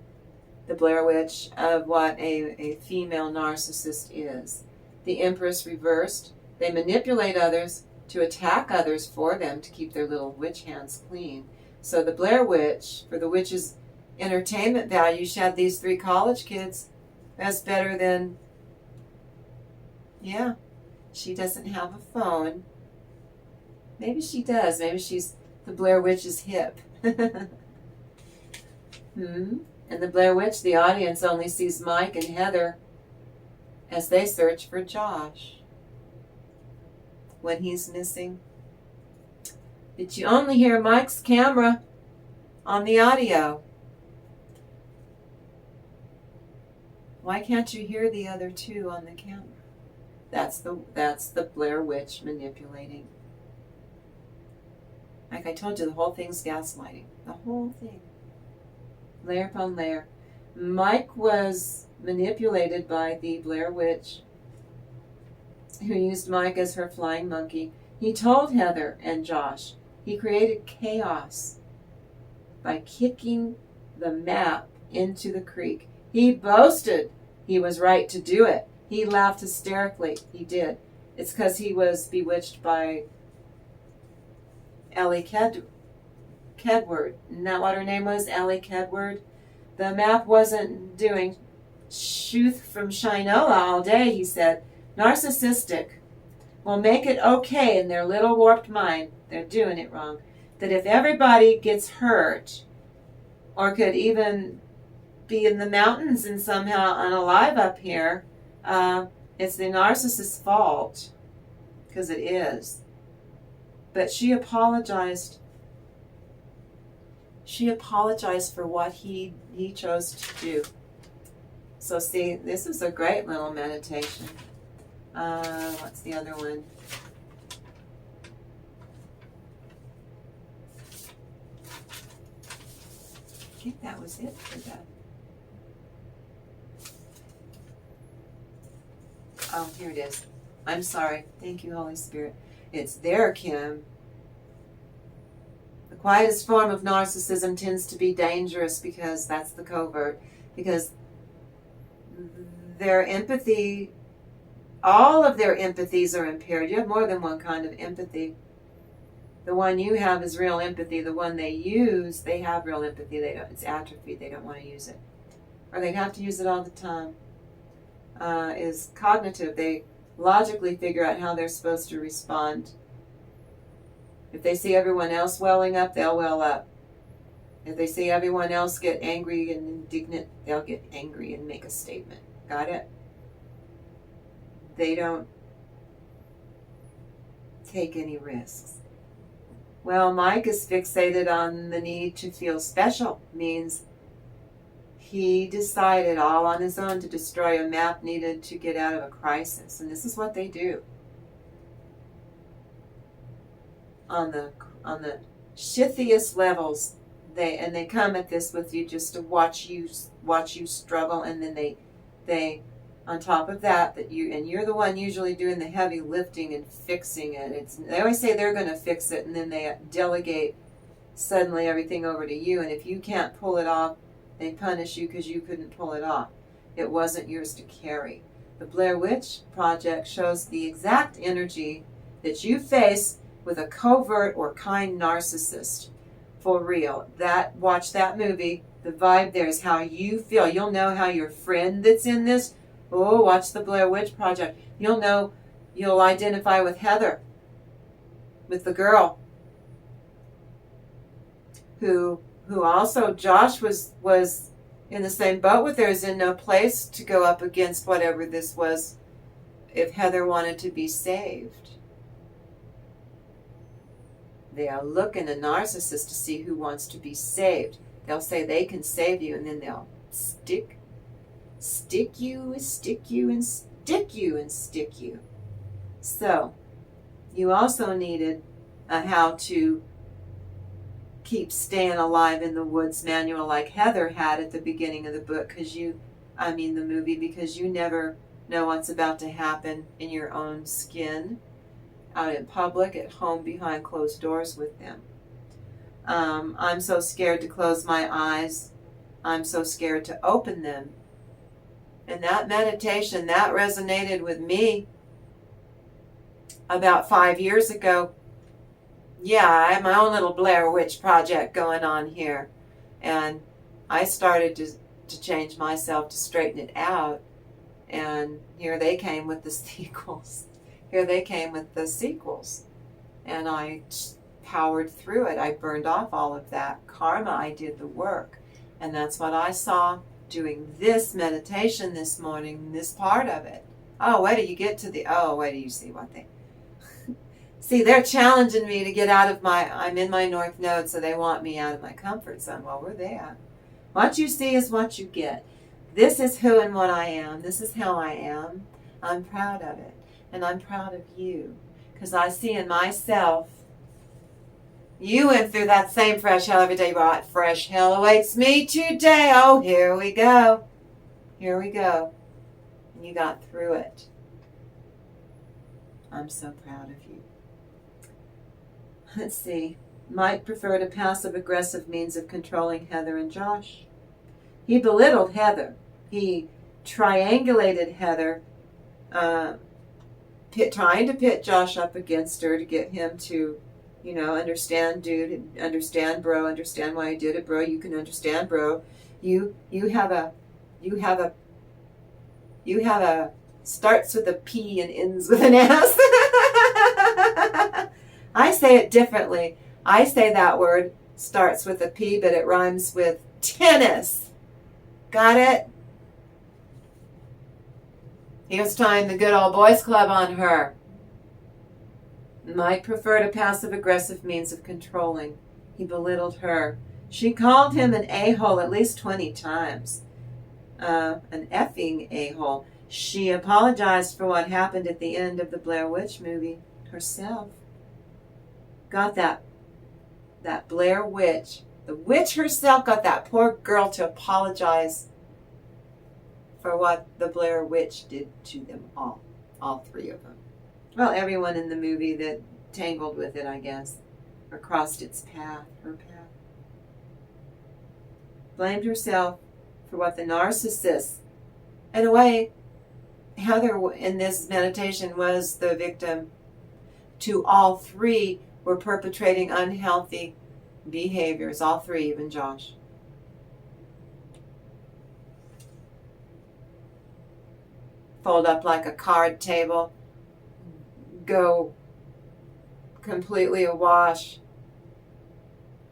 the Blair Witch, of what a female narcissist is. The Empress reversed. They manipulate others to attack others for them to keep their little witch hands clean. So the Blair Witch, for the witch's entertainment value, she had these 3 college kids. That's better than Yeah, she doesn't have a phone. Maybe she does. Maybe she's the Blair Witch's hip. And the Blair Witch, the audience only sees Mike and Heather as they search for Josh when he's missing. But you only hear Mike's camera on the audio. Why can't you hear the other two on the camera? That's the Blair Witch manipulating. Like I told you, the whole thing's gaslighting. The whole thing. Layer upon layer. Mike was manipulated by the Blair Witch, who used Mike as her flying monkey. He told Heather and Josh he created chaos by kicking the map into the creek. He boasted he was right to do it. He laughed hysterically. He did. It's because he was bewitched by Ellie Kedward. Isn't that what her name was? Ellie Kedward. The map wasn't doing shooth from Shinola all day, he said. Narcissistic will make it okay in their little warped mind. They're doing it wrong. That if everybody gets hurt, or could even be in the mountains and somehow unalive up here, it's the narcissist's fault. Because it is. But she apologized. She apologized for what he chose to do. So see, this is a great little meditation. What's the other one? I think that was it for that. Oh, here it is. I'm sorry. Thank you, Holy Spirit. It's there, Kim. The quietest form of narcissism tends to be dangerous because that's the covert. Because their empathy, all of their empathies are impaired. You have more than one kind of empathy. The one you have is real empathy. The one they use, they have real empathy. It's atrophy. They don't want to use it. Or they'd have to use it all the time. Is cognitive. They logically figure out how they're supposed to respond. If they see everyone else welling up, they'll well up. If they see everyone else get angry and indignant, they'll get angry and make a statement. Got it? They don't take any risks. Well, Mike is fixated on the need to feel special. Means he decided all on his own to destroy a map needed to get out of a crisis. And this is what they do. On the shithiest levels, they come at this with you just to watch you struggle, and then they on top of that you're the one usually doing the heavy lifting and fixing it. They always say they're going to fix it, and then they delegate suddenly everything over to you, and if you can't pull it off, they punish you because you couldn't pull it off. It wasn't yours to carry. The Blair Witch Project shows the exact energy that you face with a covert or kind narcissist. For real. Watch that movie. The vibe there is how you feel. You'll know how your friend that's in this, watch the Blair Witch Project. You'll identify with Heather, with the girl who also Josh was in the same boat with her, is in no place to go up against whatever this was if Heather wanted to be saved. They are looking at narcissists to see who wants to be saved. They'll say they can save you, and then they'll stick you. So, you also needed a how to keep staying alive in the woods manual like Heather had at the beginning of the book, the movie, because you never know what's about to happen in your own skin, out in public, at home, behind closed doors with them. I'm so scared to close my eyes. I'm so scared to open them. And that meditation, that resonated with me about 5 years ago. Yeah, I have my own little Blair Witch Project going on here. And I started to change myself to straighten it out. And here they came with the sequels. Here they came with the sequels. And I powered through it. I burned off all of that karma. I did the work. And that's what I saw doing this meditation this morning, this part of it. Oh, wait till you get to the, oh, wait till you see what they, see, they're challenging me to get out of my, I'm in my North Node, so they want me out of my comfort zone. Well, we're there. What you see is what you get. This is who and what I am. This is how I am. I'm proud of it. And I'm proud of you. Because I see in myself, you went through that same fresh hell every day. What fresh hell awaits me today? Oh, here we go. Here we go. You got through it. I'm so proud of you. Let's see. Mike preferred a passive-aggressive means of controlling Heather and Josh. He belittled Heather. He triangulated Heather, trying to pit Josh up against her to get him to, you know, understand, dude, understand, bro, understand why I did it, bro. You can understand, bro. You have a starts with a P and ends with an S. I say it differently. I say that word starts with a P, but it rhymes with tennis. Got it? He was tying the good old boys club on her. Mike preferred a passive-aggressive means of controlling. He belittled her. She called him an a-hole at least 20 times. An effing a-hole. She apologized for what happened at the end of the Blair Witch movie herself. Got that Blair Witch. The witch herself got that poor girl to apologize for what the Blair Witch did to them all three of them. Well, everyone in the movie that tangled with it, I guess, or crossed its path, her path. Blamed herself for what the narcissist, in a way, Heather in this meditation was the victim to all three were perpetrating unhealthy behaviors, all three, even Josh. Fold up like a card table, go completely awash.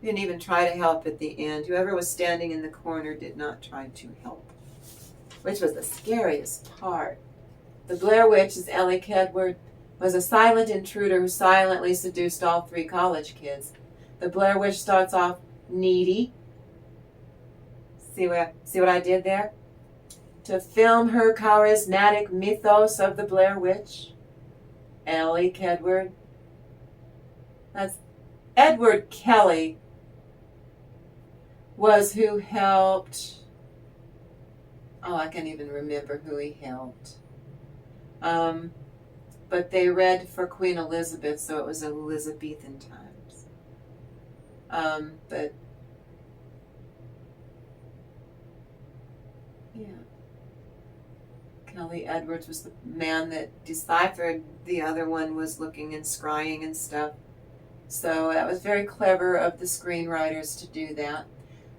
Didn't even try to help at the end. Whoever was standing in the corner did not try to help, which was the scariest part. The Blair Witch, as Ellie Kedward, was a silent intruder who silently seduced all three college kids. The Blair Witch starts off needy. See what I did there? To film her charismatic mythos of the Blair Witch, Ellie Kedward. That's Edward Kelly was who helped. Oh, I can't even remember who he helped. But they read for Queen Elizabeth, so it was Elizabethan times. But yeah, Kelly Edwards was the man that deciphered. The other one was looking and scrying and stuff. So that was very clever of the screenwriters to do that.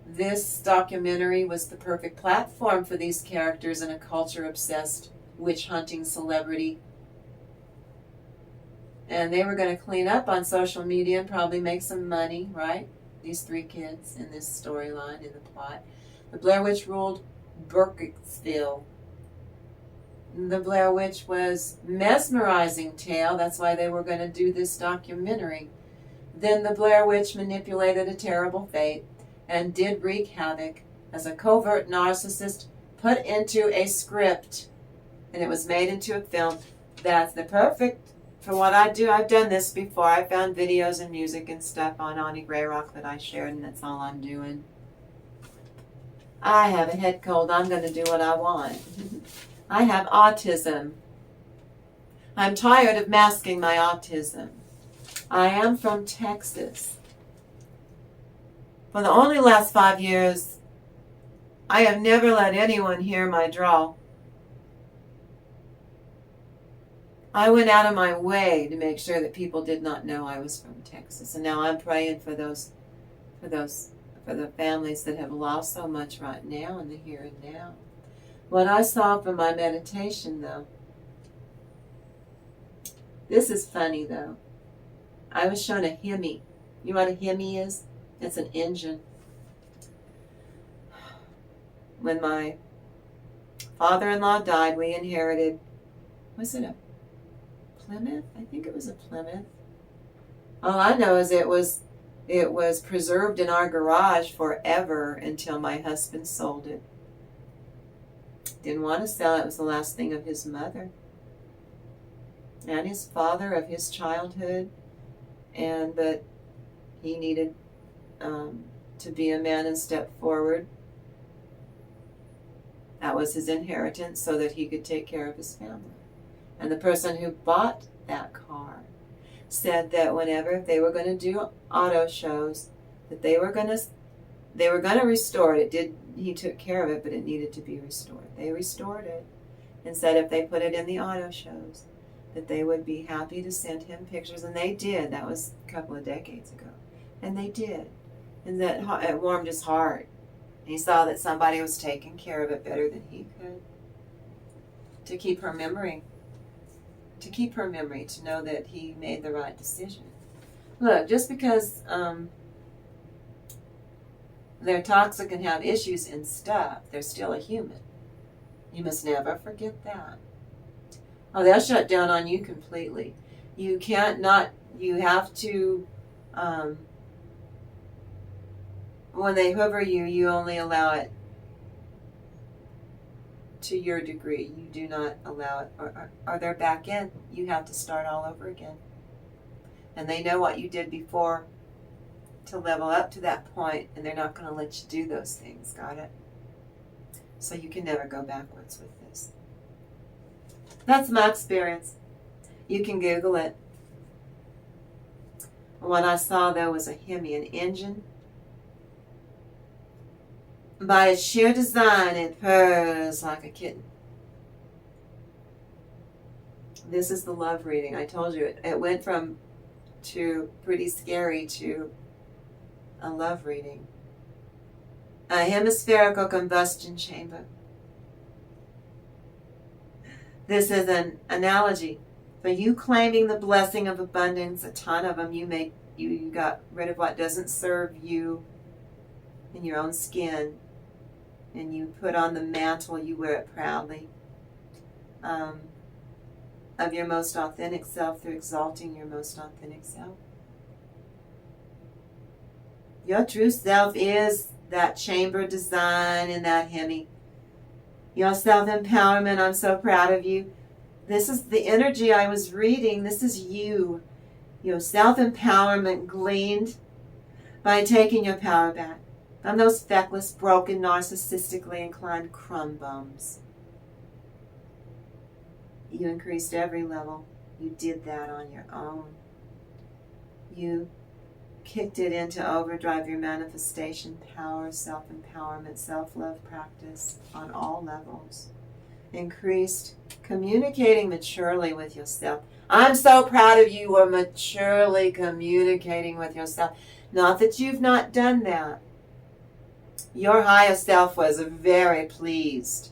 This documentary was the perfect platform for these characters in a culture-obsessed witch hunting celebrity. And they were going to clean up on social media and probably make some money, right? These three kids in this storyline, in the plot. The Blair Witch ruled Burkittsville. The Blair Witch was mesmerizing tale. That's why they were going to do this documentary. Then the Blair Witch manipulated a terrible fate and did wreak havoc as a covert narcissist put into a script. And it was made into a film. That's the perfect, for what I do. I've done this before. I found videos and music and stuff on Ani Greyrock that I shared, and that's all I'm doing. I have a head cold. I'm going to do what I want. I have autism. I'm tired of masking my autism. I am from Texas. For the only last 5 years, I have never let anyone hear my drawl. I went out of my way to make sure that people did not know I was from Texas. And now I'm praying for the families that have lost so much right now in the here and now. What I saw from my meditation, though, this is funny, though. I was shown a Hemi. You know what a Hemi is? It's an engine. When my father-in-law died, we inherited, was it a Plymouth? I think it was a Plymouth. All I know is it was preserved in our garage forever until my husband sold it. Didn't want to sell it. It was the last thing of his mother and his father of his childhood, but he needed to be a man and step forward. That was his inheritance so that he could take care of his family. And the person who bought that car said that whenever they were going to do auto shows, that they were going to restore it. He took care of it, but it needed to be restored. They restored it and said if they put it in the auto shows, that they would be happy to send him pictures, and they did. That was a couple of decades ago, and they did, and that it warmed his heart. He saw that somebody was taking care of it better than he could. To keep her memory, to know that he made the right decision. Look, just because they're toxic and have issues and stuff, they're still a human. You must never forget that. Oh, they'll shut down on you completely. You have to, when they hover you, you only allow it to your degree. You do not allow it, or they're back in. You have to start all over again. And they know what you did before to level up to that point, and they're not going to let you do those things. Got it? So you can never go backwards with this. That's my experience. You can Google it. What I saw, though, was a Hemi, an engine. By its sheer design, it purrs like a kitten. This is the love reading. I told you it went from pretty scary to a love reading. A hemispherical combustion chamber. This is an analogy for you claiming the blessing of abundance, a ton of them. You got rid of what doesn't serve you in your own skin, and you put on the mantle, you wear it proudly, of your most authentic self through exalting your most authentic self. Your true self is that chamber design in that Hemi. Your self-empowerment, I'm so proud of you. This is the energy I was reading. This is you. Your self-empowerment gleaned by taking your power back from those feckless, broken, narcissistically inclined crumb bums. You increased every level. You did that on your own. You kicked it into overdrive, your manifestation power, self-empowerment, self-love practice on all levels. Increased communicating maturely with yourself. I'm so proud of you for maturely communicating with yourself. Not that you've not done that. Your higher self was very pleased.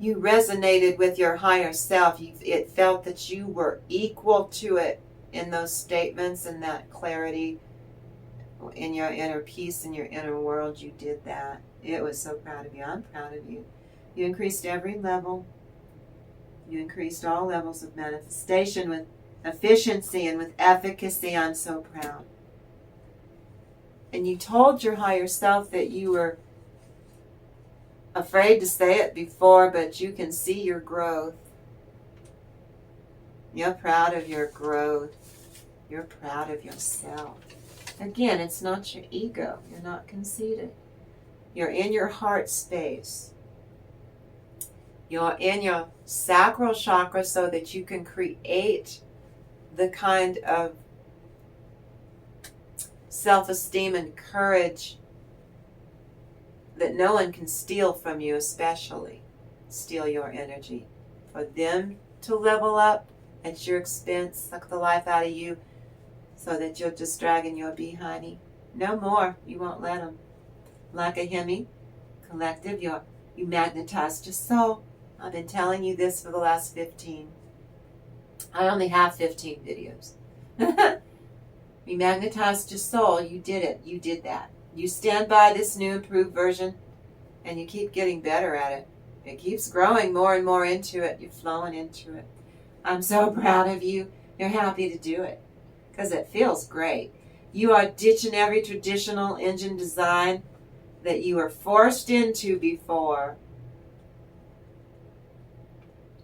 You resonated with your higher self. It felt that you were equal to it in those statements and that clarity in your inner peace, in your inner world. You did that. It was so proud of you. I'm proud of you. You increased every level. You increased all levels of manifestation with efficiency and with efficacy. I'm so proud. And you told your higher self that you were afraid to say it before, but you can see your growth. You're proud of your growth. You're proud of yourself. Again, it's not your ego. You're not conceited. You're in your heart space. You're in your sacral chakra so that you can create the kind of self-esteem and courage that no one can steal from you, especially steal your energy. For them to level up at your expense, suck the life out of you, so that you're just dragging your behind. No more. You won't let them. Like a Hemi collective, your You magnetized your soul. I've been telling you this for the last 15. I only have 15 videos. You magnetized your soul. You did it. You did that. You stand by this new improved version, and you keep getting better at it. It keeps growing more and more into it. You're flowing into it. I'm so proud of you. You're happy to do it because it feels great. You are ditching every traditional engine design that you were forced into before,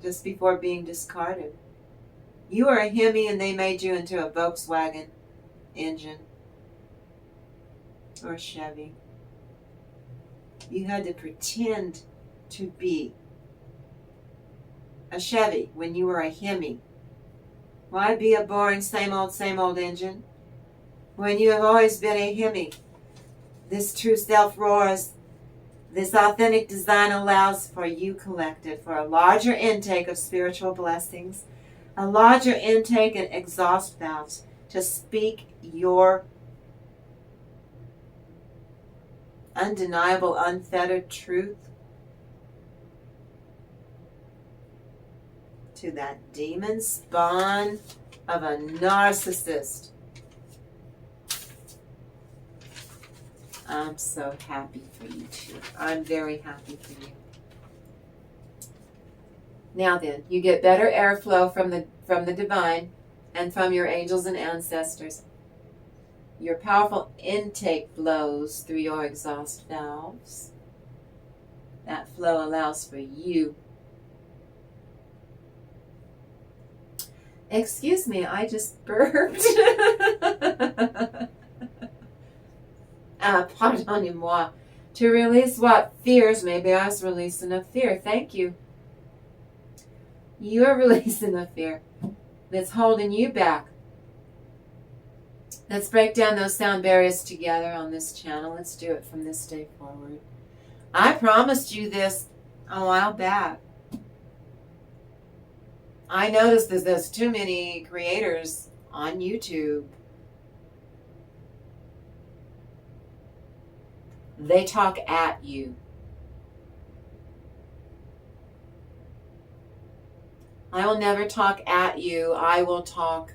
just before being discarded. You were a Hemi and they made you into a Volkswagen engine or a Chevy. You had to pretend to be a Chevy when you were a Hemi. Why be a boring same old engine when you have always been a Hemi? This true self roars. This authentic design allows for you collected for a larger intake of spiritual blessings, a larger intake and exhaust valves to speak your undeniable, unfettered truth to that demon spawn of a narcissist. I'm so happy for you too. I'm very happy for you. Now then, you get better airflow from the divine and from your angels and ancestors. Your powerful intake flows through your exhaust valves. That flow allows for you. Excuse me, I just burped. Pardonnez-moi. To release what fears, maybe I was releasing a fear. Thank you. You are releasing a fear that's holding you back. Let's break down those sound barriers together on this channel. Let's do it from this day forward. I promised you this a while back. I noticed that there's too many creators on YouTube. They talk at you. I will never talk at you. I will talk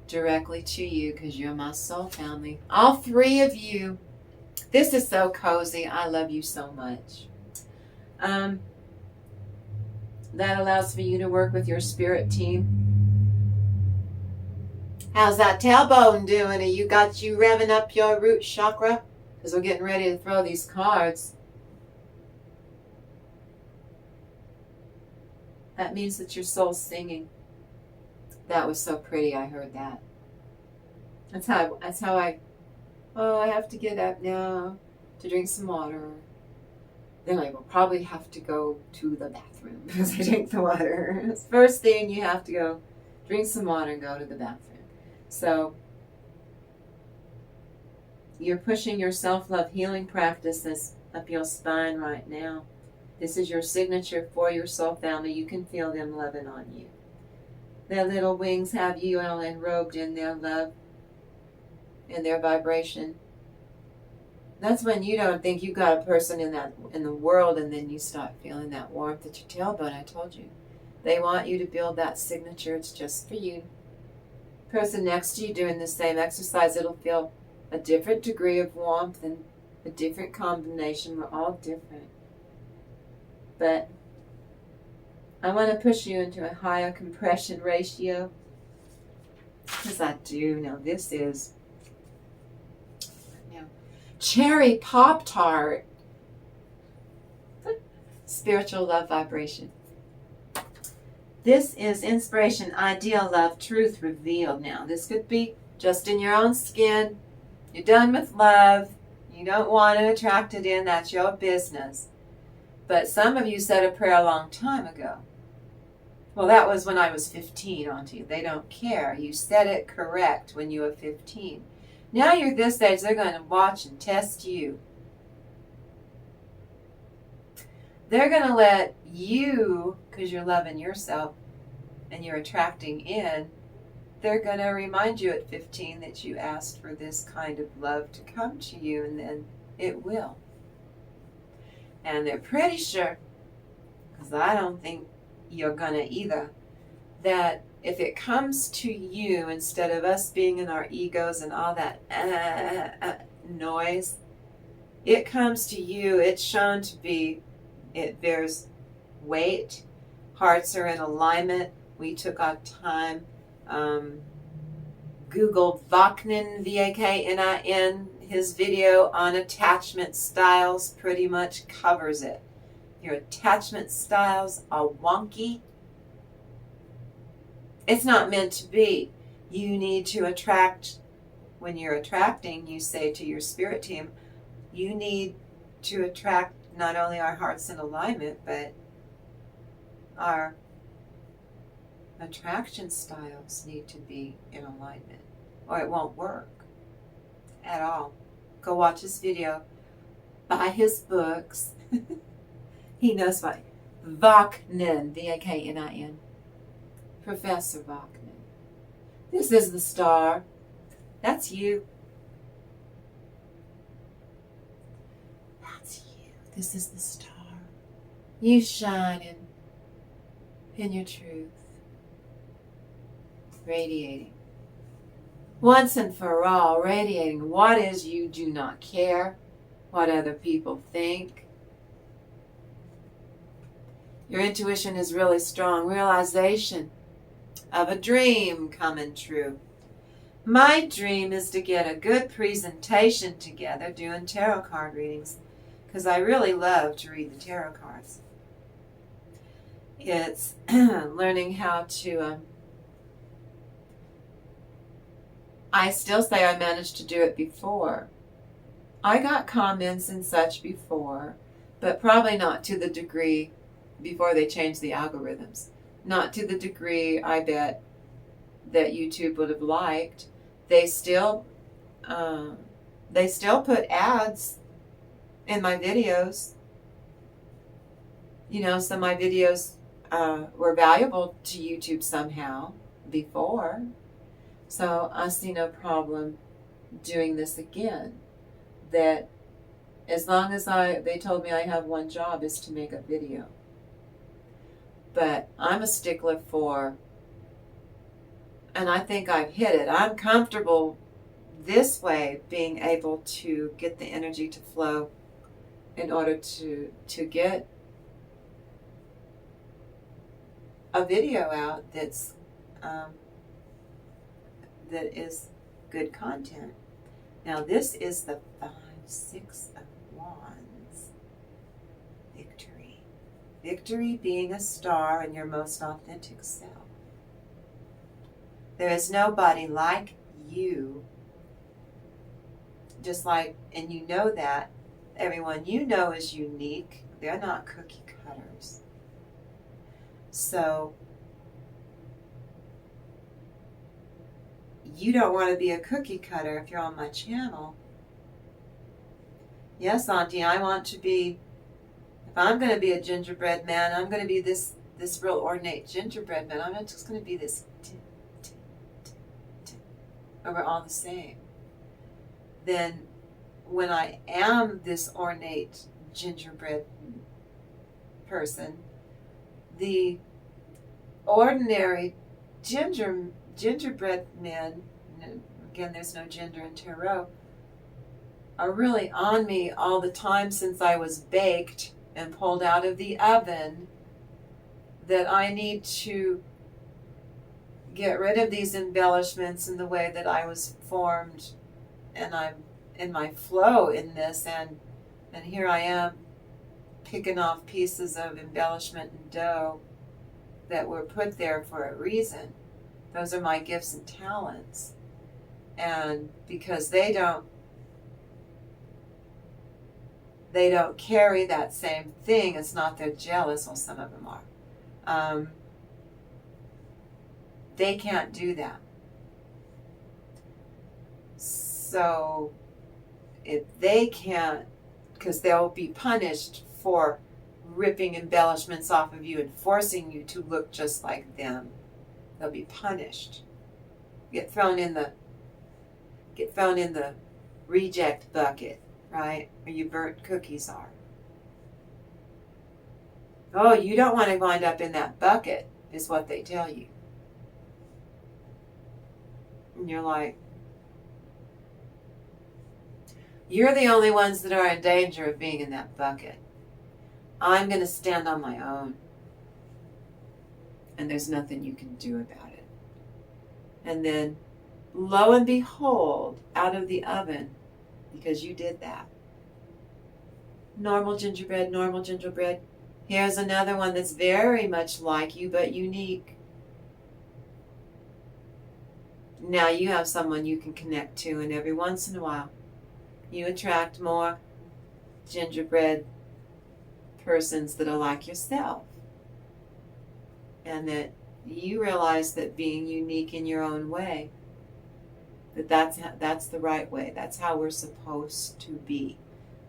directly to you because you're my soul family. All three of you. This is so cozy. I love you so much. That allows for you to work with your spirit team. How's that tailbone doing? You revving up your root chakra? Because we're getting ready to throw these cards. That means that your soul's singing. That was so pretty. I heard that. That's how I have to get up now to drink some water. Then I will probably have to go to the bathroom because I drink the water. It's the first thing, you have to go drink some water and go to the bathroom. So you're pushing your self-love healing practices up your spine right now. This is your signature for your soul family. You can feel them loving on you. Their little wings have you all enrobed in their love and their vibration. That's when you don't think you got a person in the world, and then you start feeling that warmth at your tailbone. I told you. They want you to build that signature. It's just for you. Person next to you doing the same exercise, it'll feel a different degree of warmth and a different combination. We're all different. But I want to push you into a higher compression ratio because I do know this is cherry Pop-Tart. Spiritual love vibration. This is inspiration, ideal love, truth revealed. Now, this could be just in your own skin. You're done with love. You don't want to attract it in. That's your business. But some of you said a prayer a long time ago. Well, that was when I was 15, Auntie. They don't care. You said it correct when you were 15. Now you're this age, they're going to watch and test you. They're going to let you, because you're loving yourself and you're attracting in, they're going to remind you at 15 that you asked for this kind of love to come to you, and then it will. And they're pretty sure, because I don't think you're gonna either, that if it comes to you, instead of us being in our egos and all that noise, it comes to you, it's shown to be, it bears weight, hearts are in alignment. We took our time. Google Vaknin, V-A-K-N-I-N, his video on attachment styles pretty much covers it. Your attachment styles are wonky. It's not meant to be. You need to attract, when you're attracting, you say to your spirit team, you need to attract not only our hearts in alignment, but our attraction styles need to be in alignment, or it won't work at all. Go watch his video. Buy his books. He knows why. Vaknin, V-A-K-N-I-N. Professor Vaknin. This is the star. That's you. That's you. This is the star. You shining in your truth. Radiating. Once and for all, radiating what is you. Do not care what other people think. Your intuition is really strong. Realization of a dream coming true. My dream is to get a good presentation together doing tarot card readings, because I really love to read the tarot cards. It's learning how to... I still say I managed to do it before. I got comments and such before, but probably not to the degree before they changed the algorithms. Not to the degree, I bet, that YouTube would have liked. They still put ads in my videos. You know, some of my videos were valuable to YouTube somehow before. So I see no problem doing this again. That as long as they told me I have one job is to make a video. But I'm a stickler for, and I think I've hit it. I'm comfortable this way, being able to get the energy to flow in order to get a video out that's that is good content. Now this is the 5, 6 of Wands. Victory. Victory being a star in your most authentic self. There is nobody like you. Just like, and you know that, everyone you know is unique. They're not cookie cutters. So, you don't want to be a cookie cutter if you're on my channel. Yes, Auntie, I want to be, if I'm going to be a gingerbread man, I'm going to be this real ornate gingerbread man. I'm not just going to be this, or we're all the same. Then when I am this ornate gingerbread person, the ordinary gingerbread men, again there's no gender in tarot, are really on me all the time since I was baked and pulled out of the oven, that I need to get rid of these embellishments in the way that I was formed, and I'm in my flow in this, and here I am picking off pieces of embellishment and dough that were put there for a reason. Those are my gifts and talents. And because they don't carry that same thing, it's not they're jealous, well some of them are. They can't do that. So if they can't, because they'll be punished for ripping embellishments off of you and forcing you to look just like them. They'll be punished. Get thrown in the reject bucket, right? Where your burnt cookies are. Oh, you don't want to wind up in that bucket, is what they tell you. And you're like, you're the only ones that are in danger of being in that bucket. I'm going to stand on my own. And there's nothing you can do about it. And then, lo and behold, out of the oven, because you did that. Normal gingerbread. Here's another one that's very much like you, but unique. Now you have someone you can connect to, and every once in a while, you attract more gingerbread persons that are like yourself. And that you realize that being unique in your own way, that's the right way. That's how we're supposed to be.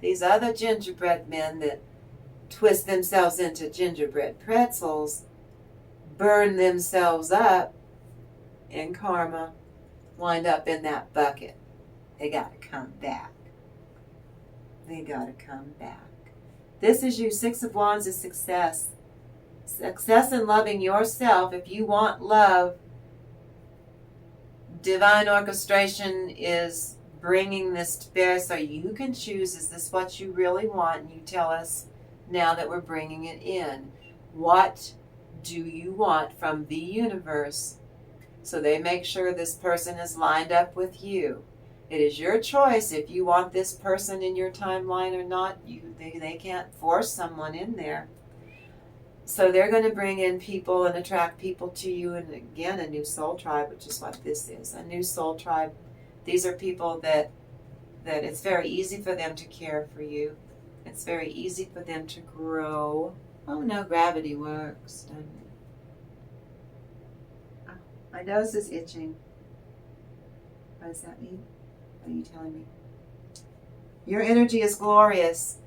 These other gingerbread men that twist themselves into gingerbread pretzels, burn themselves up in karma, wind up in that bucket. They got to come back. They got to come back. This is you. 6 of Wands is success. Success in loving yourself. If you want love, divine orchestration is bringing this to bear so you can choose, is this what you really want? And you tell us now that we're bringing it in. What do you want from the universe? So they make sure this person is lined up with you. It is your choice if you want this person in your timeline or not. They can't force someone in there. So they're going to bring in people and attract people to you. And again, a new soul tribe, which is what this is. A new soul tribe. These are people that it's very easy for them to care for you. It's very easy for them to grow. Oh no, gravity works, doesn't it? Oh, my nose is itching. What does that mean? What are you telling me? Your energy is glorious.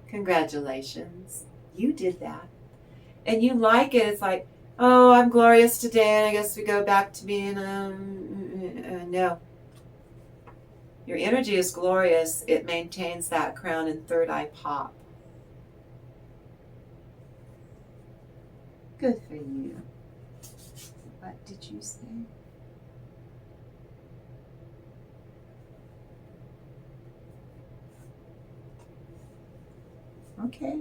Congratulations. You did that. And you like it. It's like, oh, I'm glorious today, and I guess we go back to being, no. Your energy is glorious. It maintains that crown and third eye pop. Good for you. What did you say? Okay.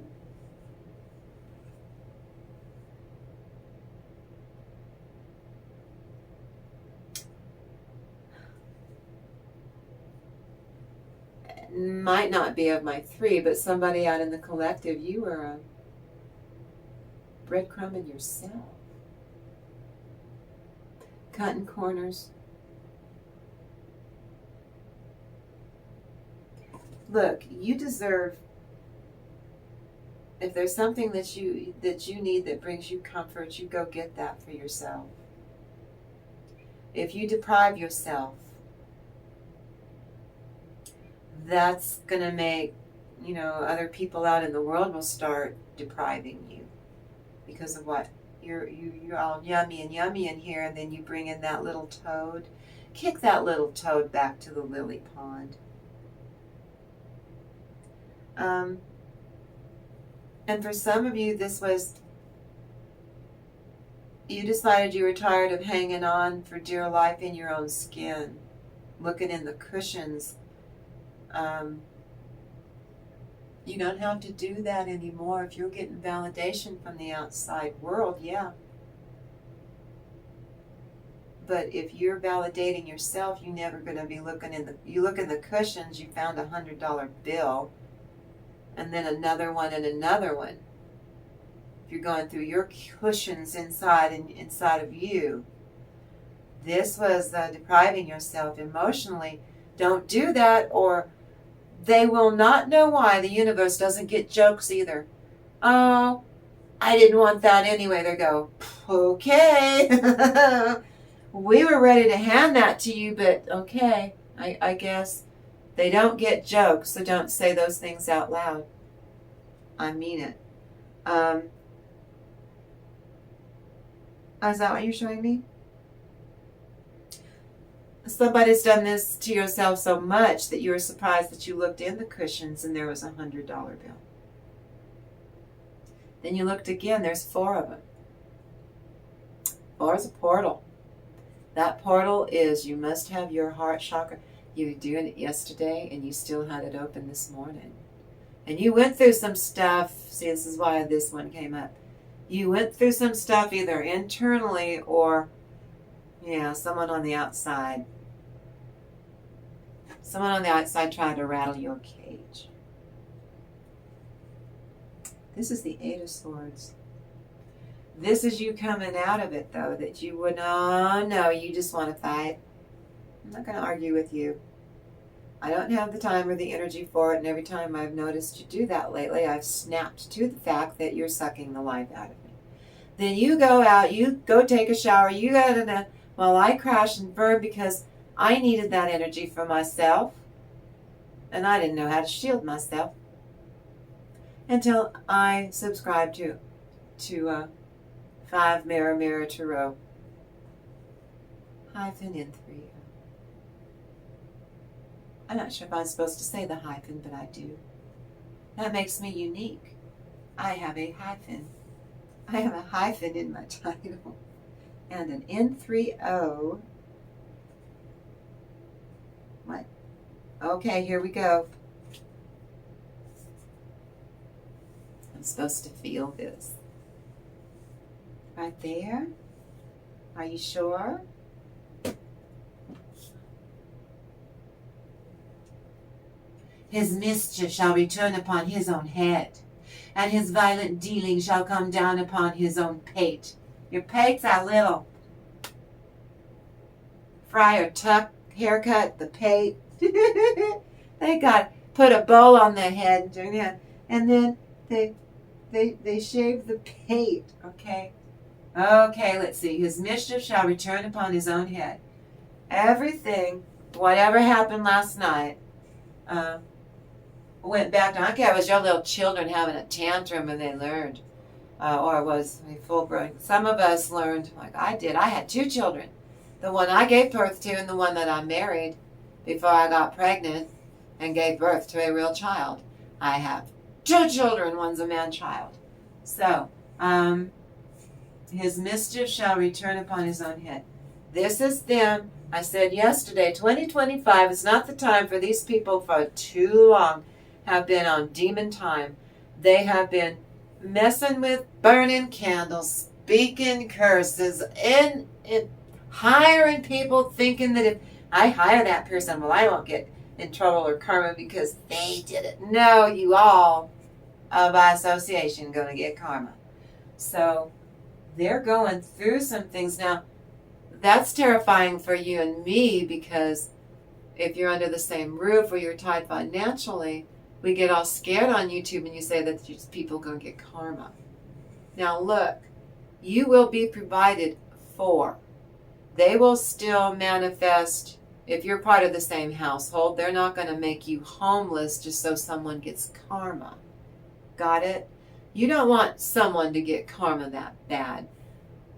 Might not be of my 3, but somebody out in the collective, you are a breadcrumb in yourself. Cutting corners. Look, you deserve, if there's something that you need that brings you comfort, you go get that for yourself. If you deprive yourself, that's going to make, other people out in the world will start depriving you because of what? You're all yummy in here, and then you bring in that little toad. Kick that little toad back to the lily pond. And for some of you, this was, you decided you were tired of hanging on for dear life in your own skin, looking in the cushions. You don't have to do that anymore. If you're getting validation from the outside world, yeah. But if you're validating yourself, you're never going to be looking you look in the cushions, you found $100 bill, and then another one and another one. If you're going through your cushions inside of you, this was depriving yourself emotionally. Don't do that, or they will not know why. The universe doesn't get jokes either. Oh, I didn't want that anyway. They go, okay. We were ready to hand that to you, but okay, I guess. They don't get jokes, so don't say those things out loud. I mean it. Is that what you're showing me? somebody's done this to yourself so much that you were surprised that you looked in the cushions and there was a $100 bill. Then you looked again, there's 4 of them. 4 is a portal. That portal is, you must have your heart chakra. You were doing it yesterday and you still had it open this morning. And you went through some stuff. See, this is why this one came up. You went through some stuff either internally or, yeah, someone on the outside. Someone on the outside tried to rattle your cage. This is the 8 of Swords. This is you coming out of it, though, that you would, oh, no, you just want to fight. I'm not going to argue with you. I don't have the time or the energy for it, and every time I've noticed you do that lately, I've snapped to the fact that you're sucking the life out of me. Then you go out, you go take a shower, you got in a, well, I crashed and burned because I needed that energy for myself, and I didn't know how to shield myself until I subscribed to 5 Mirror Tarot -in 3. I'm not sure if I'm supposed to say the hyphen, but I do. That makes me unique. I have a hyphen. I have a hyphen in my title. And an N30. What? Okay, here we go. I'm supposed to feel this. Right there? Are you sure? His mischief shall return upon his own head, and his violent dealing shall come down upon his own pate. Your pates are little. Friar Tuck haircut, the pate. They got put a bowl on their head, and then they shave the pate. Okay. Okay, let's see. His mischief shall return upon his own head. Everything, whatever happened last night, went back to, I don't care, it was your little children having a tantrum and they learned, or it was full grown. Some of us learned, like I did. I had 2 children. The one I gave birth to and the one that I married before I got pregnant and gave birth to a real child. I have 2 children, one's a man-child. So, his mischief shall return upon his own head. This is them. I said yesterday, 2025 is not the time for these people for too long. Have been on demon time. They have been messing with burning candles, speaking curses, and hiring people thinking that if I hire that person, well, I won't get in trouble or karma because they did it. No, you all, by association, going to get karma. So they're going through some things now. That's terrifying for you and me because if you're under the same roof or you're tied financially, we get all scared on YouTube and you say that these people are going to get karma. Now look, you will be provided for. They will still manifest. If you're part of the same household, they're not going to make you homeless just so someone gets karma. Got it? You don't want someone to get karma that bad.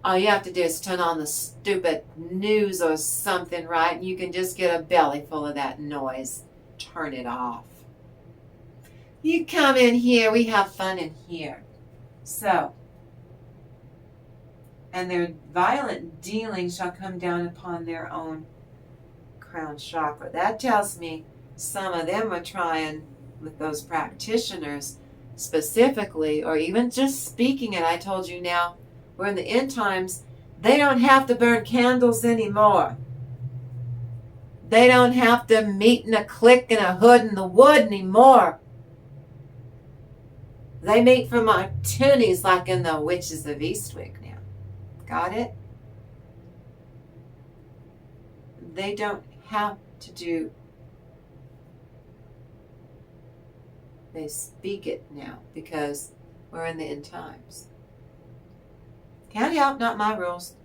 All you have to do is turn on the stupid news or something, right? And you can just get a belly full of that noise. Turn it off. You come in here, we have fun in here. So, and their violent dealing shall come down upon their own crown chakra. That tells me some of them are trying with those practitioners specifically, or even just speaking it. I told you now, we're in the end times. They don't have to burn candles anymore. They don't have to meet in a clique in a hood in the wood anymore. They meet for martinis like in the Witches of Eastwick now. Got it? They don't have to do. They speak it now because we're in the end times. Can't help, not my rules.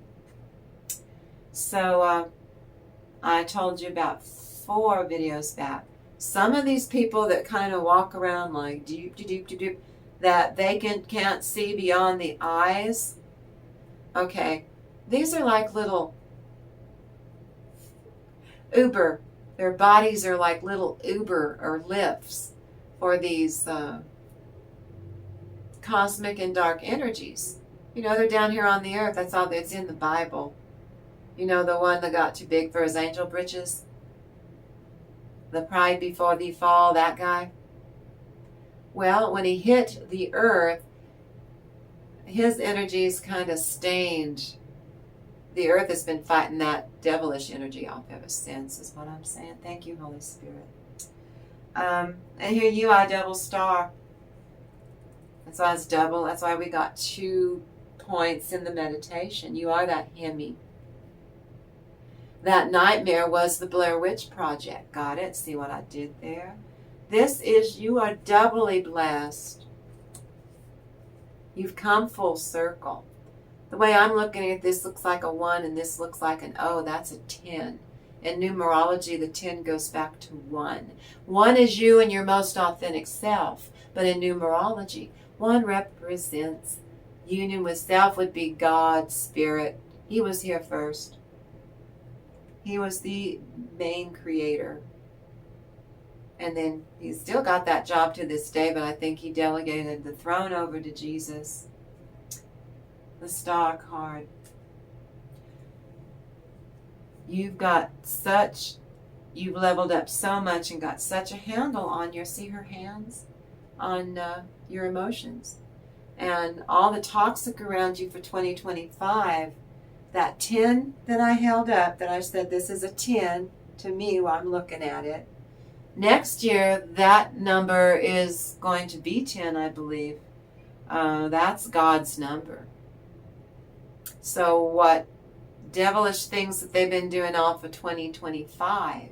So I told you about 4 videos back. Some of these people that kind of walk around like doop, that they can't see beyond the eyes. Okay, these are like little Uber. Their bodies are like little Uber or lifts for these cosmic and dark energies. You know, they're down here on the earth. That's all that's in the Bible. You know, the one that got too big for his angel britches? The pride before thee fall, that guy? Well, when he hit the earth, his energies kind of stained. The earth has been fighting that devilish energy off ever since, is what I'm saying. Thank you, Holy Spirit. And here you are, double star. That's why it's double. That's why we got 2 points in the meditation. You are that Hemi. That nightmare was the Blair Witch Project. Got it? See what I did there? This is, you are doubly blessed. You've come full circle. The way I'm looking at this looks like a 1 and this looks like an O. That's a 10. In numerology, the 10 goes back to 1. 1 is you and your most authentic self. But in numerology, 1 represents union with self, would be God, Spirit. He was here first. He was the main creator. And then he's still got that job to this day, but I think he delegated the throne over to Jesus. The star card. You've leveled up so much and got such a handle on your, see her hands? On your emotions. And all the toxic around you for 2025, that 10 that I held up, that I said this is a 10 to me while I'm looking at it. Next year, that number is going to be 10, I believe. That's God's number. So what devilish things that they've been doing all for 2025,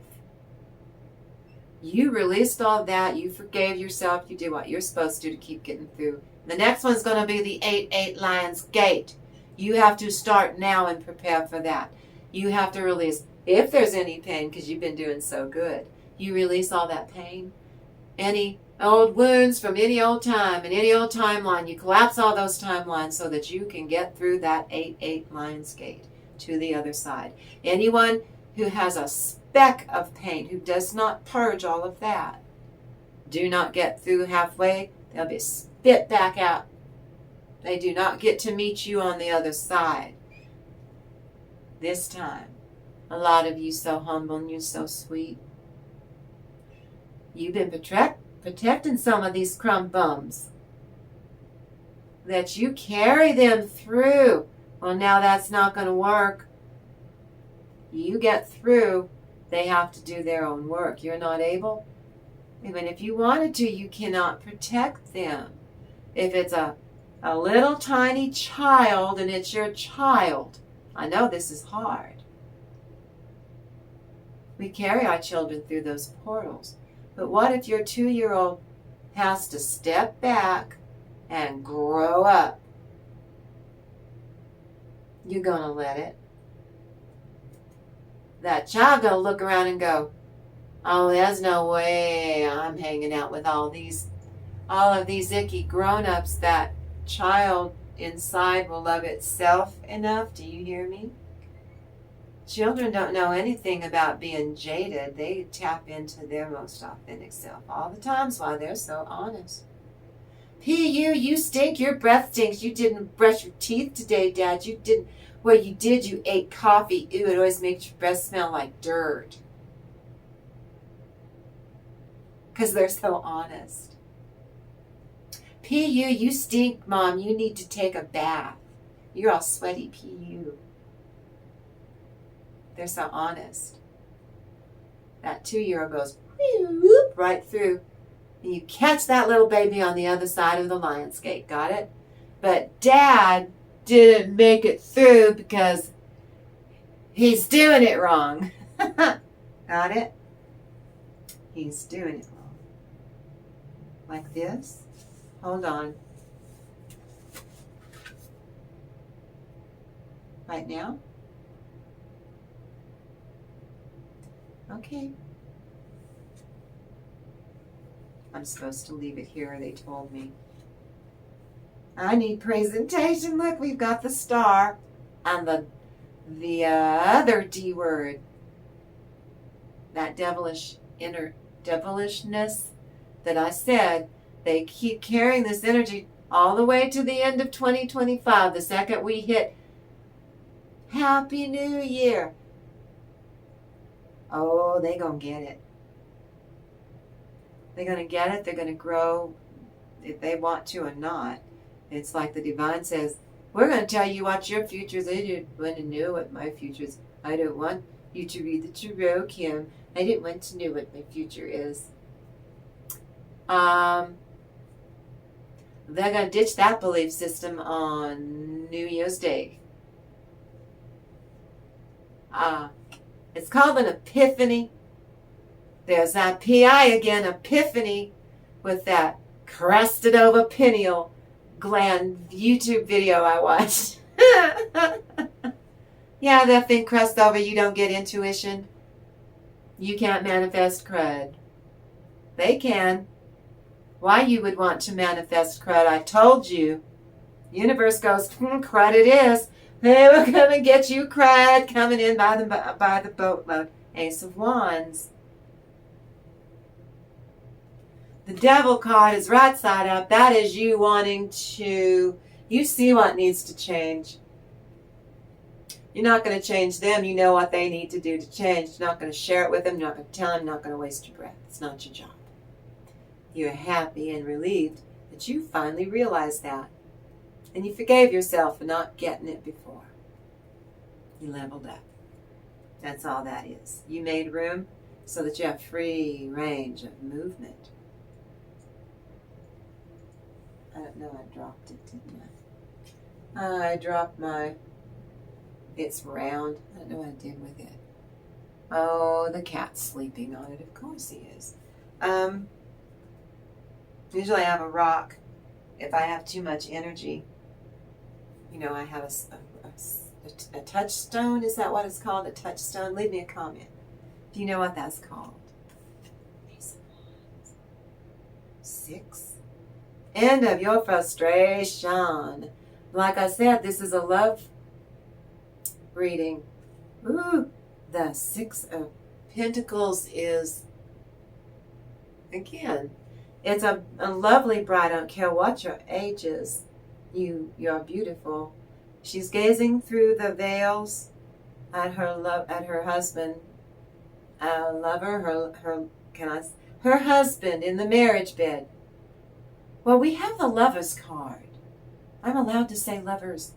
you released all that, you forgave yourself, you did what you're supposed to keep getting through. The next one's going to be the 8-8 Lion's Gate. You have to start now and prepare for that. You have to release, if there's any pain, because you've been doing so good, you release all that pain. Any old wounds from any old time and any old timeline, you collapse all those timelines so that you can get through that 8-8 Lion's Gate to the other side. Anyone who has a speck of pain, who does not purge all of that, do not get through halfway, they'll be spit back out. They do not get to meet you on the other side. This time, a lot of you so humble and you so sweet. You've been protecting some of these crumb bums. That you carry them through. Well, now that's not going to work. You get through. They have to do their own work. You're not able. Even if you wanted to, you cannot protect them. If it's a little tiny child and it's your child, I know this is hard. We carry our children through those portals. But what if your 2-year-old has to step back and grow up? You're going to let it. That child going to look around and go, oh, there's no way I'm hanging out with all of these icky grown-ups. That child inside will love itself enough. Do you hear me? Children don't know anything about being jaded. They tap into their most authentic self all the time. That's why they're so honest. You stink. Your breath stinks. You didn't brush your teeth today, Dad. You didn't. Well, you did. You ate coffee. Ew, it always makes your breath smell like dirt. Because they're so honest. You stink, Mom. You need to take a bath. You're all sweaty, P.U. They're so honest. That 2-year-old goes whoop, right through. And you catch that little baby on the other side of the Lion's Gate. Got it? But Dad didn't make it through because he's doing it wrong. Got it? He's doing it wrong. Like this. Hold on. Right now? Okay. I'm supposed to leave it here, they told me. I need presentation. Look, we've got the star and the other D word. that devilishness that I said, they keep carrying this energy all the way to the end of 2025. The second we hit Happy New Year, oh, they're going to get it. They're going to get it. They're going to grow if they want to or not. It's like the divine says, we're going to tell you what your future is. I didn't want to know what my future is. I don't want you to read the tarot, Kim. I didn't want to know what my future is. They're going to ditch that belief system on New Year's Day. It's called an epiphany. There's that PI again, epiphany, with that crested over pineal gland YouTube video I watched. Yeah, that thing crust over, you don't get intuition. You can't manifest crud. They can. Why you would want to manifest crud, I told you. Universe goes, crud it is. They will come and get you crud coming in by the boatload. Ace of Wands. The devil card is right side up. That is you wanting to, you see what needs to change. You're not going to change them. You know what they need to do to change. You're not going to share it with them. You're not going to tell them. You're not going to waste your breath. It's not your job. You're happy and relieved that you finally realized that. And you forgave yourself for not getting it before. You leveled up. That's all that is. You made room so that you have free range of movement. I don't know, I dropped it, didn't I? I dropped my, it's round. I don't know what I did with it. Oh, the cat's sleeping on it. Of course he is. Usually I have a rock. If I have too much energy, you know, I have a touchstone. Is that what it's called? A touchstone? Leave me a comment if you know what that's called. Ace of Wands. 6. End of your frustration. Like I said, this is a love reading. Ooh, the 6 of Pentacles is, again, it's a lovely bride. I don't care what your age is. You are beautiful. She's gazing through the veils at her husband, lover, her husband in the marriage bed. Well, we have the Lovers card. I'm allowed to say lovers.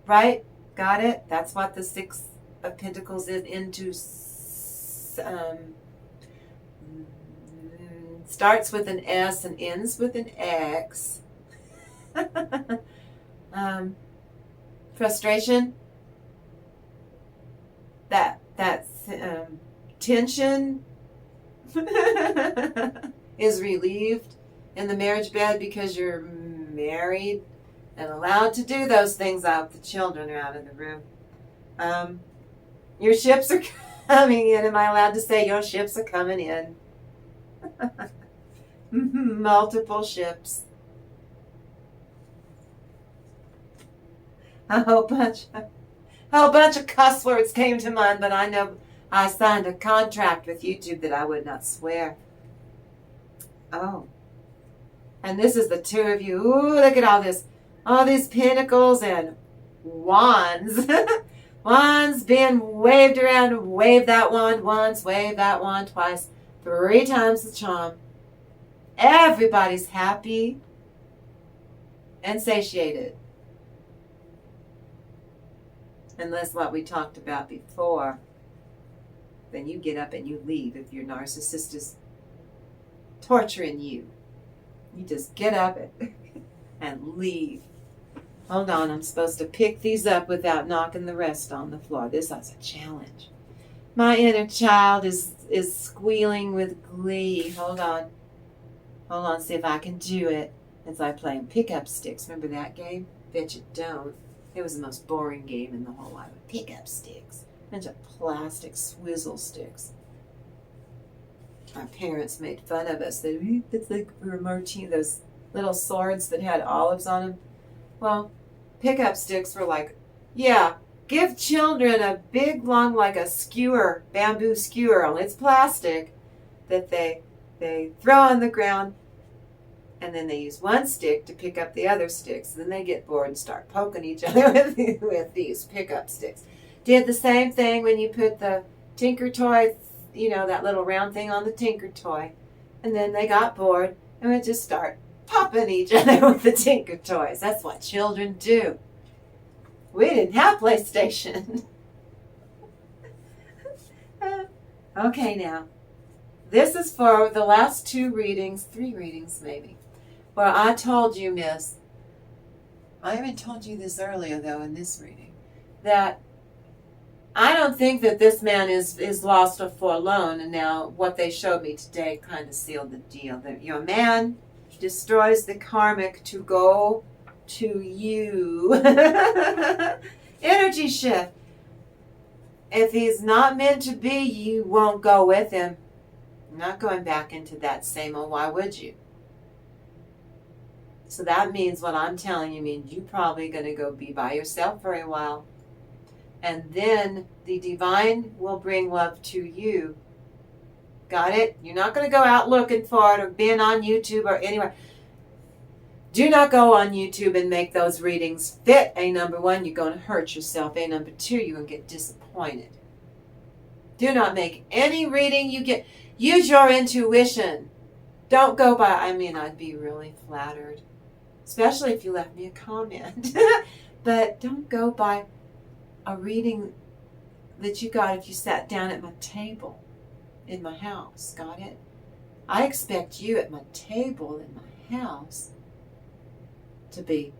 Right? Got it? That's what the 6 of Pentacles is into. Starts with an S and ends with an X. Frustration. That's tension is relieved in the marriage bed because you're married and allowed to do those things out. The children are out of the room. Your ships are coming in. Am I allowed to say your ships are coming in? Multiple ships. A whole bunch of cuss words came to mind, but I know I signed a contract with YouTube that I would not swear. Oh. And this is the 2 of you. Ooh, look at all this. All these pentacles and wands. Wands being waved around. Wave that wand once. Wave that wand twice. 3 times the charm. Everybody's happy and satiated. Unless what we talked about before, then you get up and you leave if your narcissist is torturing you. You just get up and leave. Hold on, I'm supposed to pick these up without knocking the rest on the floor. This is a challenge. My inner child is squealing with glee. Hold on, see if I can do it. It's like playing pickup sticks. Remember that game? Bet you don't. It was the most boring game in the whole life. Pickup sticks. Bunch of plastic swizzle sticks. Our parents made fun of us. It's like we were marching those little swords that had olives on them. Well, pickup sticks were like, yeah, Give children a big, long, like a skewer, bamboo skewer, only it's plastic, that they throw on the ground, and then they use one stick to pick up the other sticks. Then they get bored and start poking each other with these pickup sticks. Did the same thing when you put the Tinker Toy, that little round thing on the Tinker Toy. And then they got bored and would just start popping each other with the Tinker Toys. That's what children do. We didn't have PlayStation. Okay, now. This is for the last 2 readings, 3 readings maybe, where I told you, miss, I even told you this earlier, though, in this reading, that I don't think that this man is lost or forlorn, and now what they showed me today kind of sealed the deal. That your man destroys the karmic to go to you. Energy shift. If he's not meant to be, you won't go with him. You're not going back into that same old, why would you? So that means what I'm telling you means you're probably going to go be by yourself for a while. And then the divine will bring love to you. Got it? You're not going to go out looking for it or being on YouTube or anywhere. Do not go on YouTube and make those readings fit. Number 1, you're going to hurt yourself. Number 2, you're going to get disappointed. Do not make any reading you get. Use your intuition. Don't go by, I'd be really flattered. Especially if you left me a comment. But don't go by a reading that you got if you sat down at my table in my house. Got it? I expect you at my table in my house to be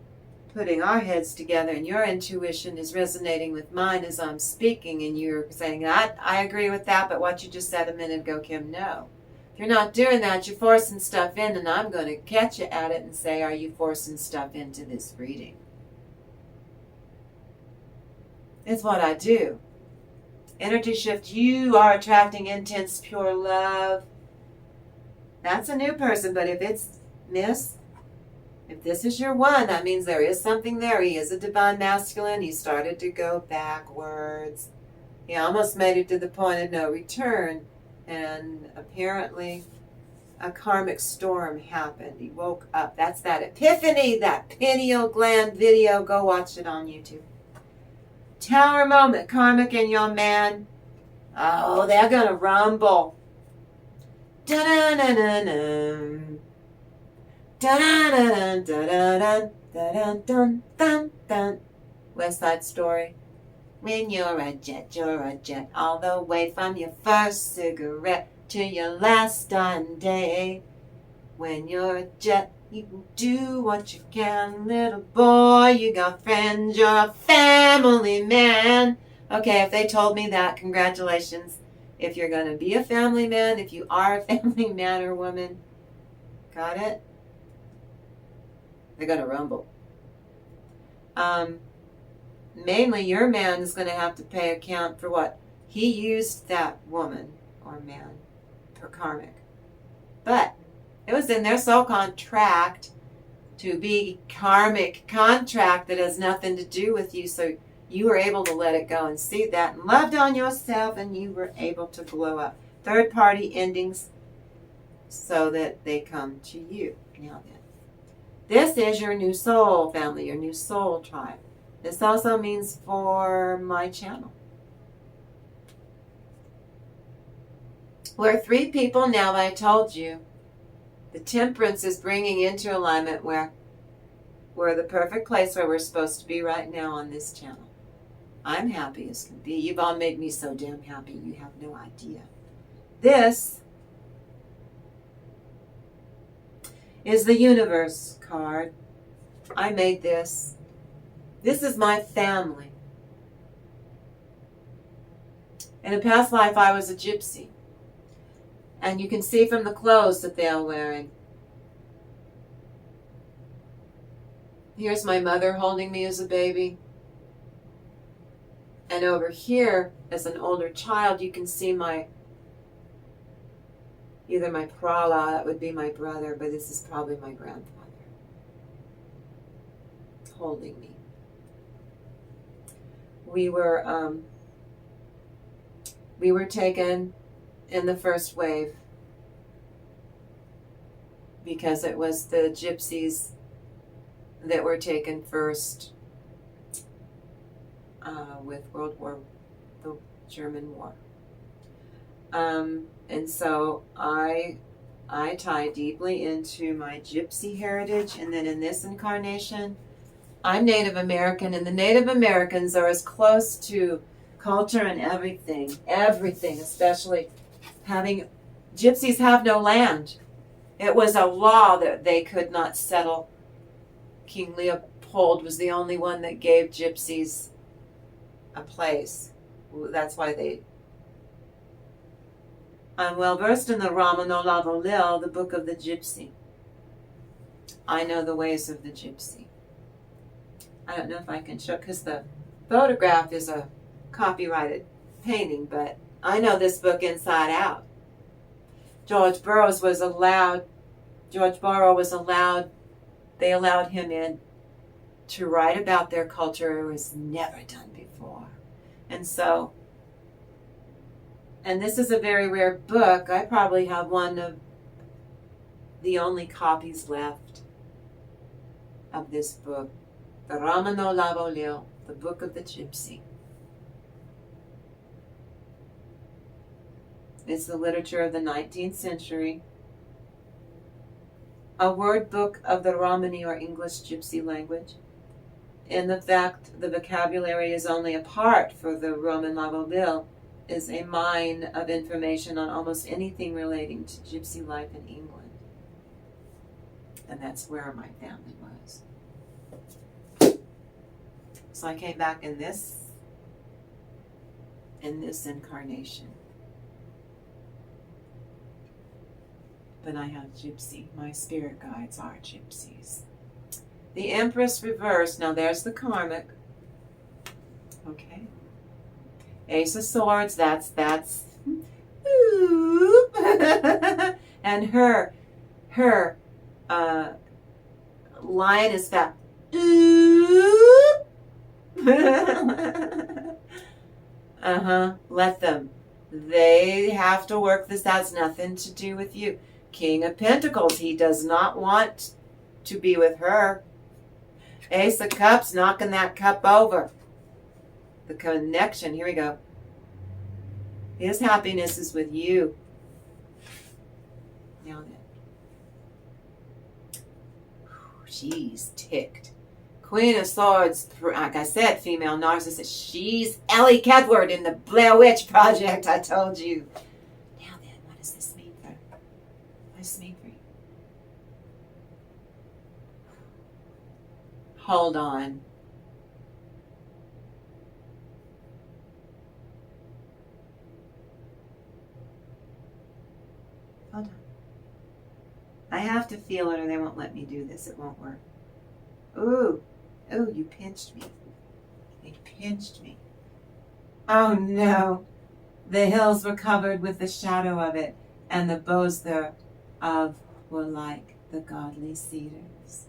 putting our heads together, and your intuition is resonating with mine as I'm speaking, and you're saying, I agree with that, but what you just said a minute ago, Kim, no. If you're not doing that, you're forcing stuff in, and I'm going to catch you at it and say, are you forcing stuff into this reading? It's what I do. Energy shift, you are attracting intense, pure love. That's a new person, but if it's miss, if this is your one, that means there is something there. He is a divine masculine. He started to go backwards. He almost made it to the point of no return. And apparently a karmic storm happened. He woke up. That's that epiphany, that pineal gland video. Go watch it on YouTube. Tower moment, karmic and your man. Oh, they're going to rumble. Da-da-da-da-da. Dun, dun, dun, dun, dun, dun, dun. West Side Story. When you're a jet, all the way from your first cigarette to your last dying day. When you're a jet, you can do what you can, little boy. You got friends, you're a family man. Okay, if they told me that, congratulations. If you're going to be a family man, if you are a family man or woman, got it? They're going to rumble. Mainly your man is going to have to pay account for what he used that woman or man for karmic. But it was in their soul contract to be karmic contract that has nothing to do with you. So you were able to let it go and see that and loved on yourself, and you were able to blow up. Third party endings so that they come to you. Now then. This is your new soul family, your new soul tribe. This also means for my channel. We're 3 people now, I told you. The temperance is bringing into alignment where we're the perfect place where we're supposed to be right now on this channel. I'm happy as can be. You've all made me so damn happy, you have no idea. This is the universe card. I made this. This is my family. In a past life, I was a gypsy. And you can see from the clothes that they are wearing. Here's my mother holding me as a baby. And over here, as an older child, you can see either my prala, that would be my brother, but this is probably my grandfather, holding me. we were taken in the first wave because it was the gypsies that were taken first with the German War. And so I tie deeply into my gypsy heritage, and then in this incarnation, I'm Native American, and the Native Americans are as close to culture and everything, especially gypsies have no land. It was a law that they could not settle. King Leopold was the only one that gave gypsies a place. That's why I'm well versed in the Ramano Lavolil, the book of the gypsy. I know the ways of the gypsy. I don't know if I can show, because the photograph is a copyrighted painting, but I know this book inside out. George Borrow was allowed, they allowed him in to write about their culture. It was never done before. And so, and this is a very rare book. I probably have one of the only copies left of this book. The Ramano Lavolil, the Book of the Gypsy. It's the literature of the 19th century. A word book of the Romani or English Gypsy language. In the fact, the vocabulary is only a part for the Roman Lavolil, is a mine of information on almost anything relating to gypsy life in England. And that's where my family was. So I came back in this incarnation. But I have gypsy. My spirit guides are gypsies. The Empress reversed. Now there's the Karmic. Okay. Ace of Swords. That's. Ooh. And her lion is that. Ooh. Let them. They have to work this. That's nothing to do with you. King of Pentacles. He does not want to be with her. Ace of Cups, knocking that cup over. The connection. Here we go. His happiness is with you. Now then. She's ticked. Queen of Swords, like I said, female narcissist. She's Ellie Kedward in the Blair Witch Project, I told you. Now then, what does this mean for her? What does this mean for you? Hold on. Hold on. I have to feel it or they won't let me do this. It won't work. Ooh. Oh, you pinched me. They pinched me. Oh no. The hills were covered with the shadow of it, and the boughs thereof were like the godly cedars.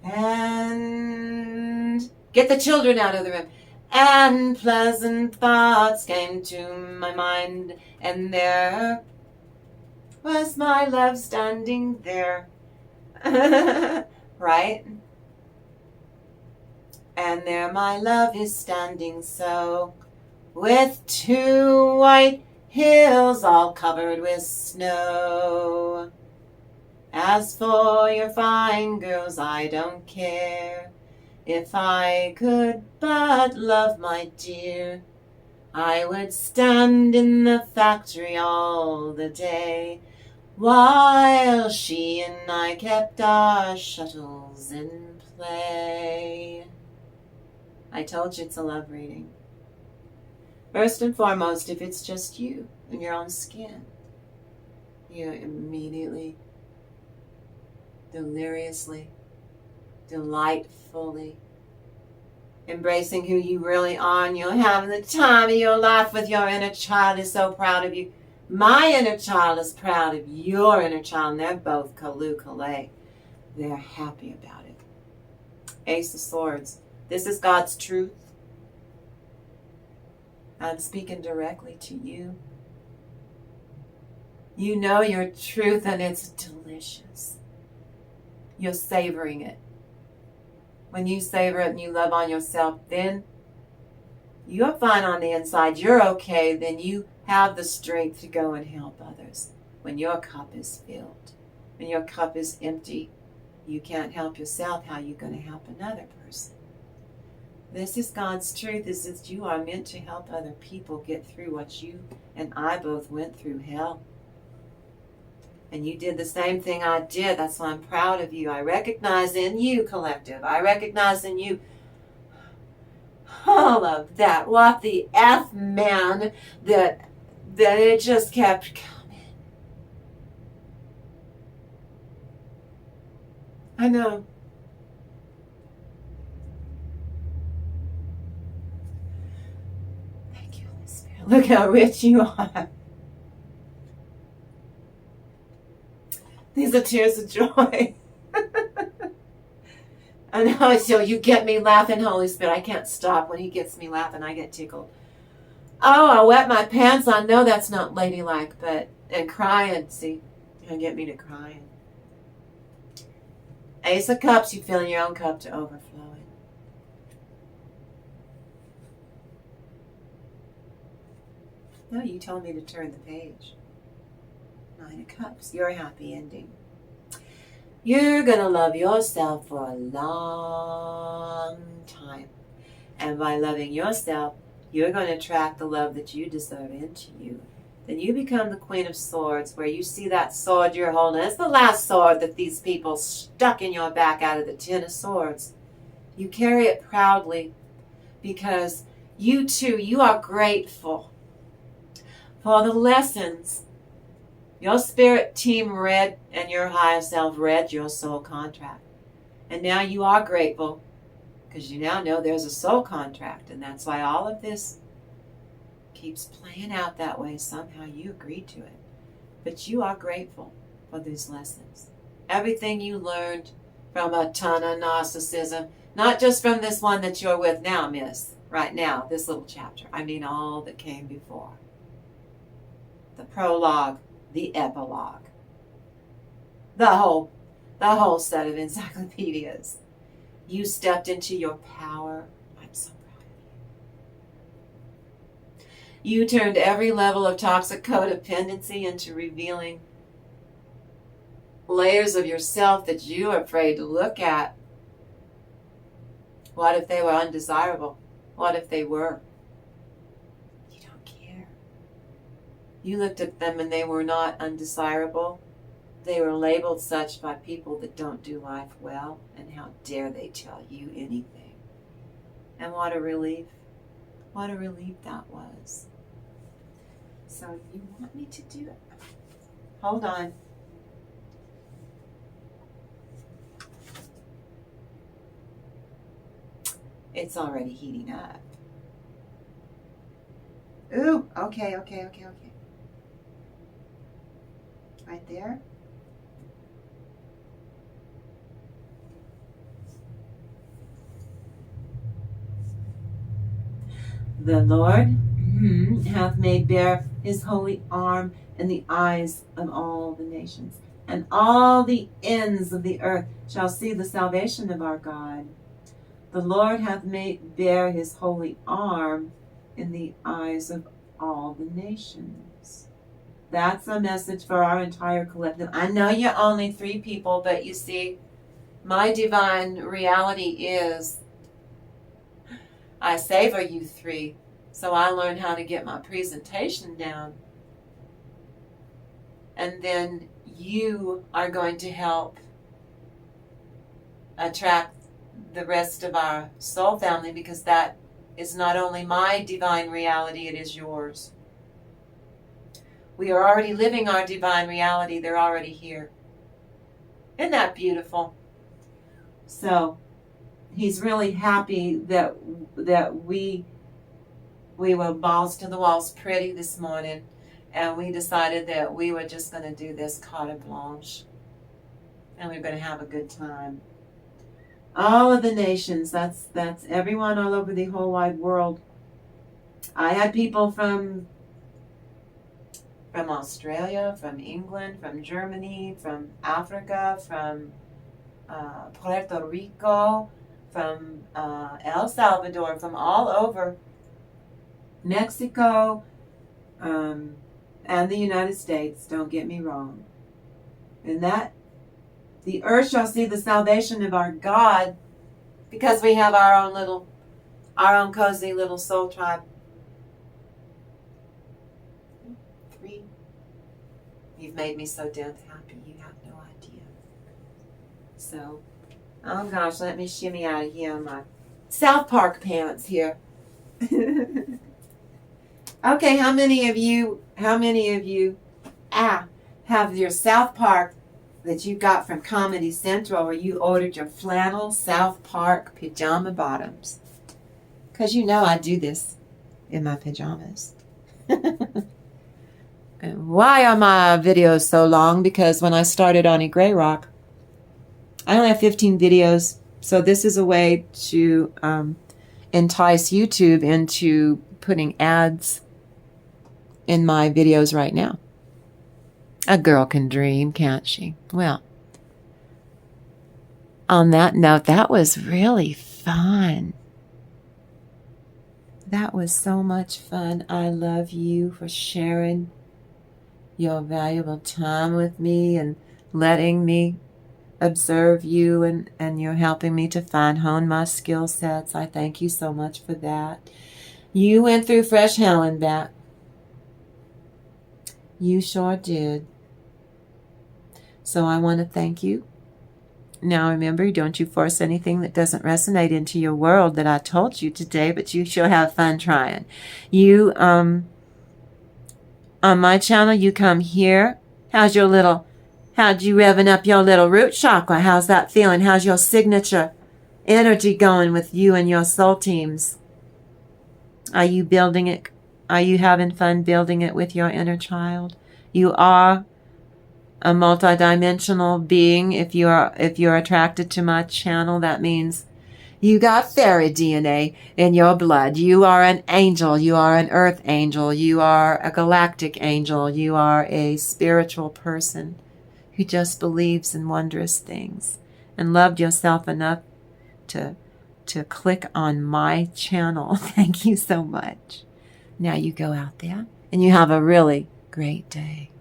And get the children out of the room. And pleasant thoughts came to my mind, and there was my love standing there. Right? And there my love is standing so, with two white hills all covered with snow. As for your fine girls, I don't care. If I could but love my dear, I would stand in the factory all the day, while she and I kept our shuttles in play. I told you it's a love reading. First and foremost, if it's just you in your own skin, you immediately, deliriously, delightfully embracing who you really are, and you're having the time of your life with your inner child is so proud of you. My inner child is proud of your inner child, and they're both Kalu-Kalay. They're happy about it. Ace of Swords. This is God's truth. I'm speaking directly to you. You know your truth and it's delicious. You're savoring it. When you savor it and you love on yourself, then you're fine on the inside. You're okay. Then you have the strength to go and help others. When your cup is filled, when your cup is empty, you can't help yourself. How are you going to help another person? This is God's truth, is that you are meant to help other people get through what you and I both went through, hell. And you did the same thing I did. That's why I'm proud of you. I recognize in you, collective. I recognize in you all of that. What the F, man, that it just kept coming. I know. Thank you, Holy Spirit. Look how rich you are. These are tears of joy. I know, so you get me laughing, Holy Spirit. I can't stop. When he gets me laughing, I get tickled. Oh, I wet my pants. I know that's not ladylike, and crying. See, you're going to get me to crying. Ace of Cups, you fill in your own cup to overflowing. No, you told me to turn the page. Nine of Cups, your happy ending. You're going to love yourself for a long time. And by loving yourself, you're going to attract the love that you deserve into you. Then you become the Queen of Swords, where you see that sword you're holding. It's the last sword that these people stuck in your back out of the Ten of Swords. You carry it proudly because you too, you are grateful for the lessons. Your spirit team read and your higher self read your soul contract. And now you are grateful because you now know there's a soul contract. And that's why all of this keeps playing out that way. Somehow you agreed to it. But you are grateful for these lessons. Everything you learned from a ton of narcissism, not just from this one that you're with now, miss, right now, this little chapter. I mean all that came before. The prologue, the epilogue, the whole set of encyclopedias. You stepped into your power. I'm so proud of you. You turned every level of toxic codependency into revealing layers of yourself that you are afraid to look at. What if they were undesirable? What if they were? You don't care. You looked at them and they were not undesirable. They were labeled such by people that don't do life well, and how dare they tell you anything. And what a relief. What a relief that was. So you want me to do it? Hold on. It's already heating up. Ooh, okay. Right there. The Lord hath made bare his holy arm in the eyes of all the nations, and all the ends of the earth shall see the salvation of our God. The Lord hath made bare his holy arm in the eyes of all the nations. That's a message for our entire collective. I know you're only 3 people, but you see, my divine reality is I savor you 3. So I learned how to get my presentation down. And then you are going to help attract the rest of our soul family, because that is not only my divine reality, it is yours. We are already living our divine reality. They're already here. Isn't that beautiful? So he's really happy that we were balls to the walls pretty this morning, and we decided that we were just going to do this carte blanche, and we're going to have a good time. All of the nations, that's everyone all over the whole wide world. I had people from Australia, from England, from Germany, from Africa, from Puerto Rico, from El Salvador, from all over Mexico, and the United States, don't get me wrong. And that the earth shall see the salvation of our God, because we have our own cozy little soul tribe. 3. You've made me so damn happy, you have no idea. So, oh gosh, let me shimmy out of here in my South Park pants here. Okay, how many of you have your South Park that you got from Comedy Central, where you ordered your flannel South Park pajama bottoms? Because you know I do this in my pajamas. And why are my videos so long? Because when I started on a Grey Rock, I only have 15 videos. So this is a way to entice YouTube into putting ads in my videos right now. A girl can dream, can't she? Well, on that note, that was really fun. That was so much fun. I love you for sharing your valuable time with me and letting me observe you, and you're helping me to hone my skill sets. I thank you so much for that. You went through fresh hell and back. You sure did. So I want to thank you. Now remember, don't you force anything that doesn't resonate into your world that I told you today, but you sure have fun trying. You, on my channel, you come here. How'd you revving up your little root chakra? How's that feeling? How's your signature energy going with you and your soul teams? Are you building it? Are you having fun building it with your inner child? You are a multidimensional being. If you're attracted to my channel, that means you got fairy DNA in your blood. You are an angel. You are an earth angel. You are a galactic angel. You are a spiritual person who just believes in wondrous things and loved yourself enough to click on my channel. Thank you so much. Now you go out there and you have a really great day.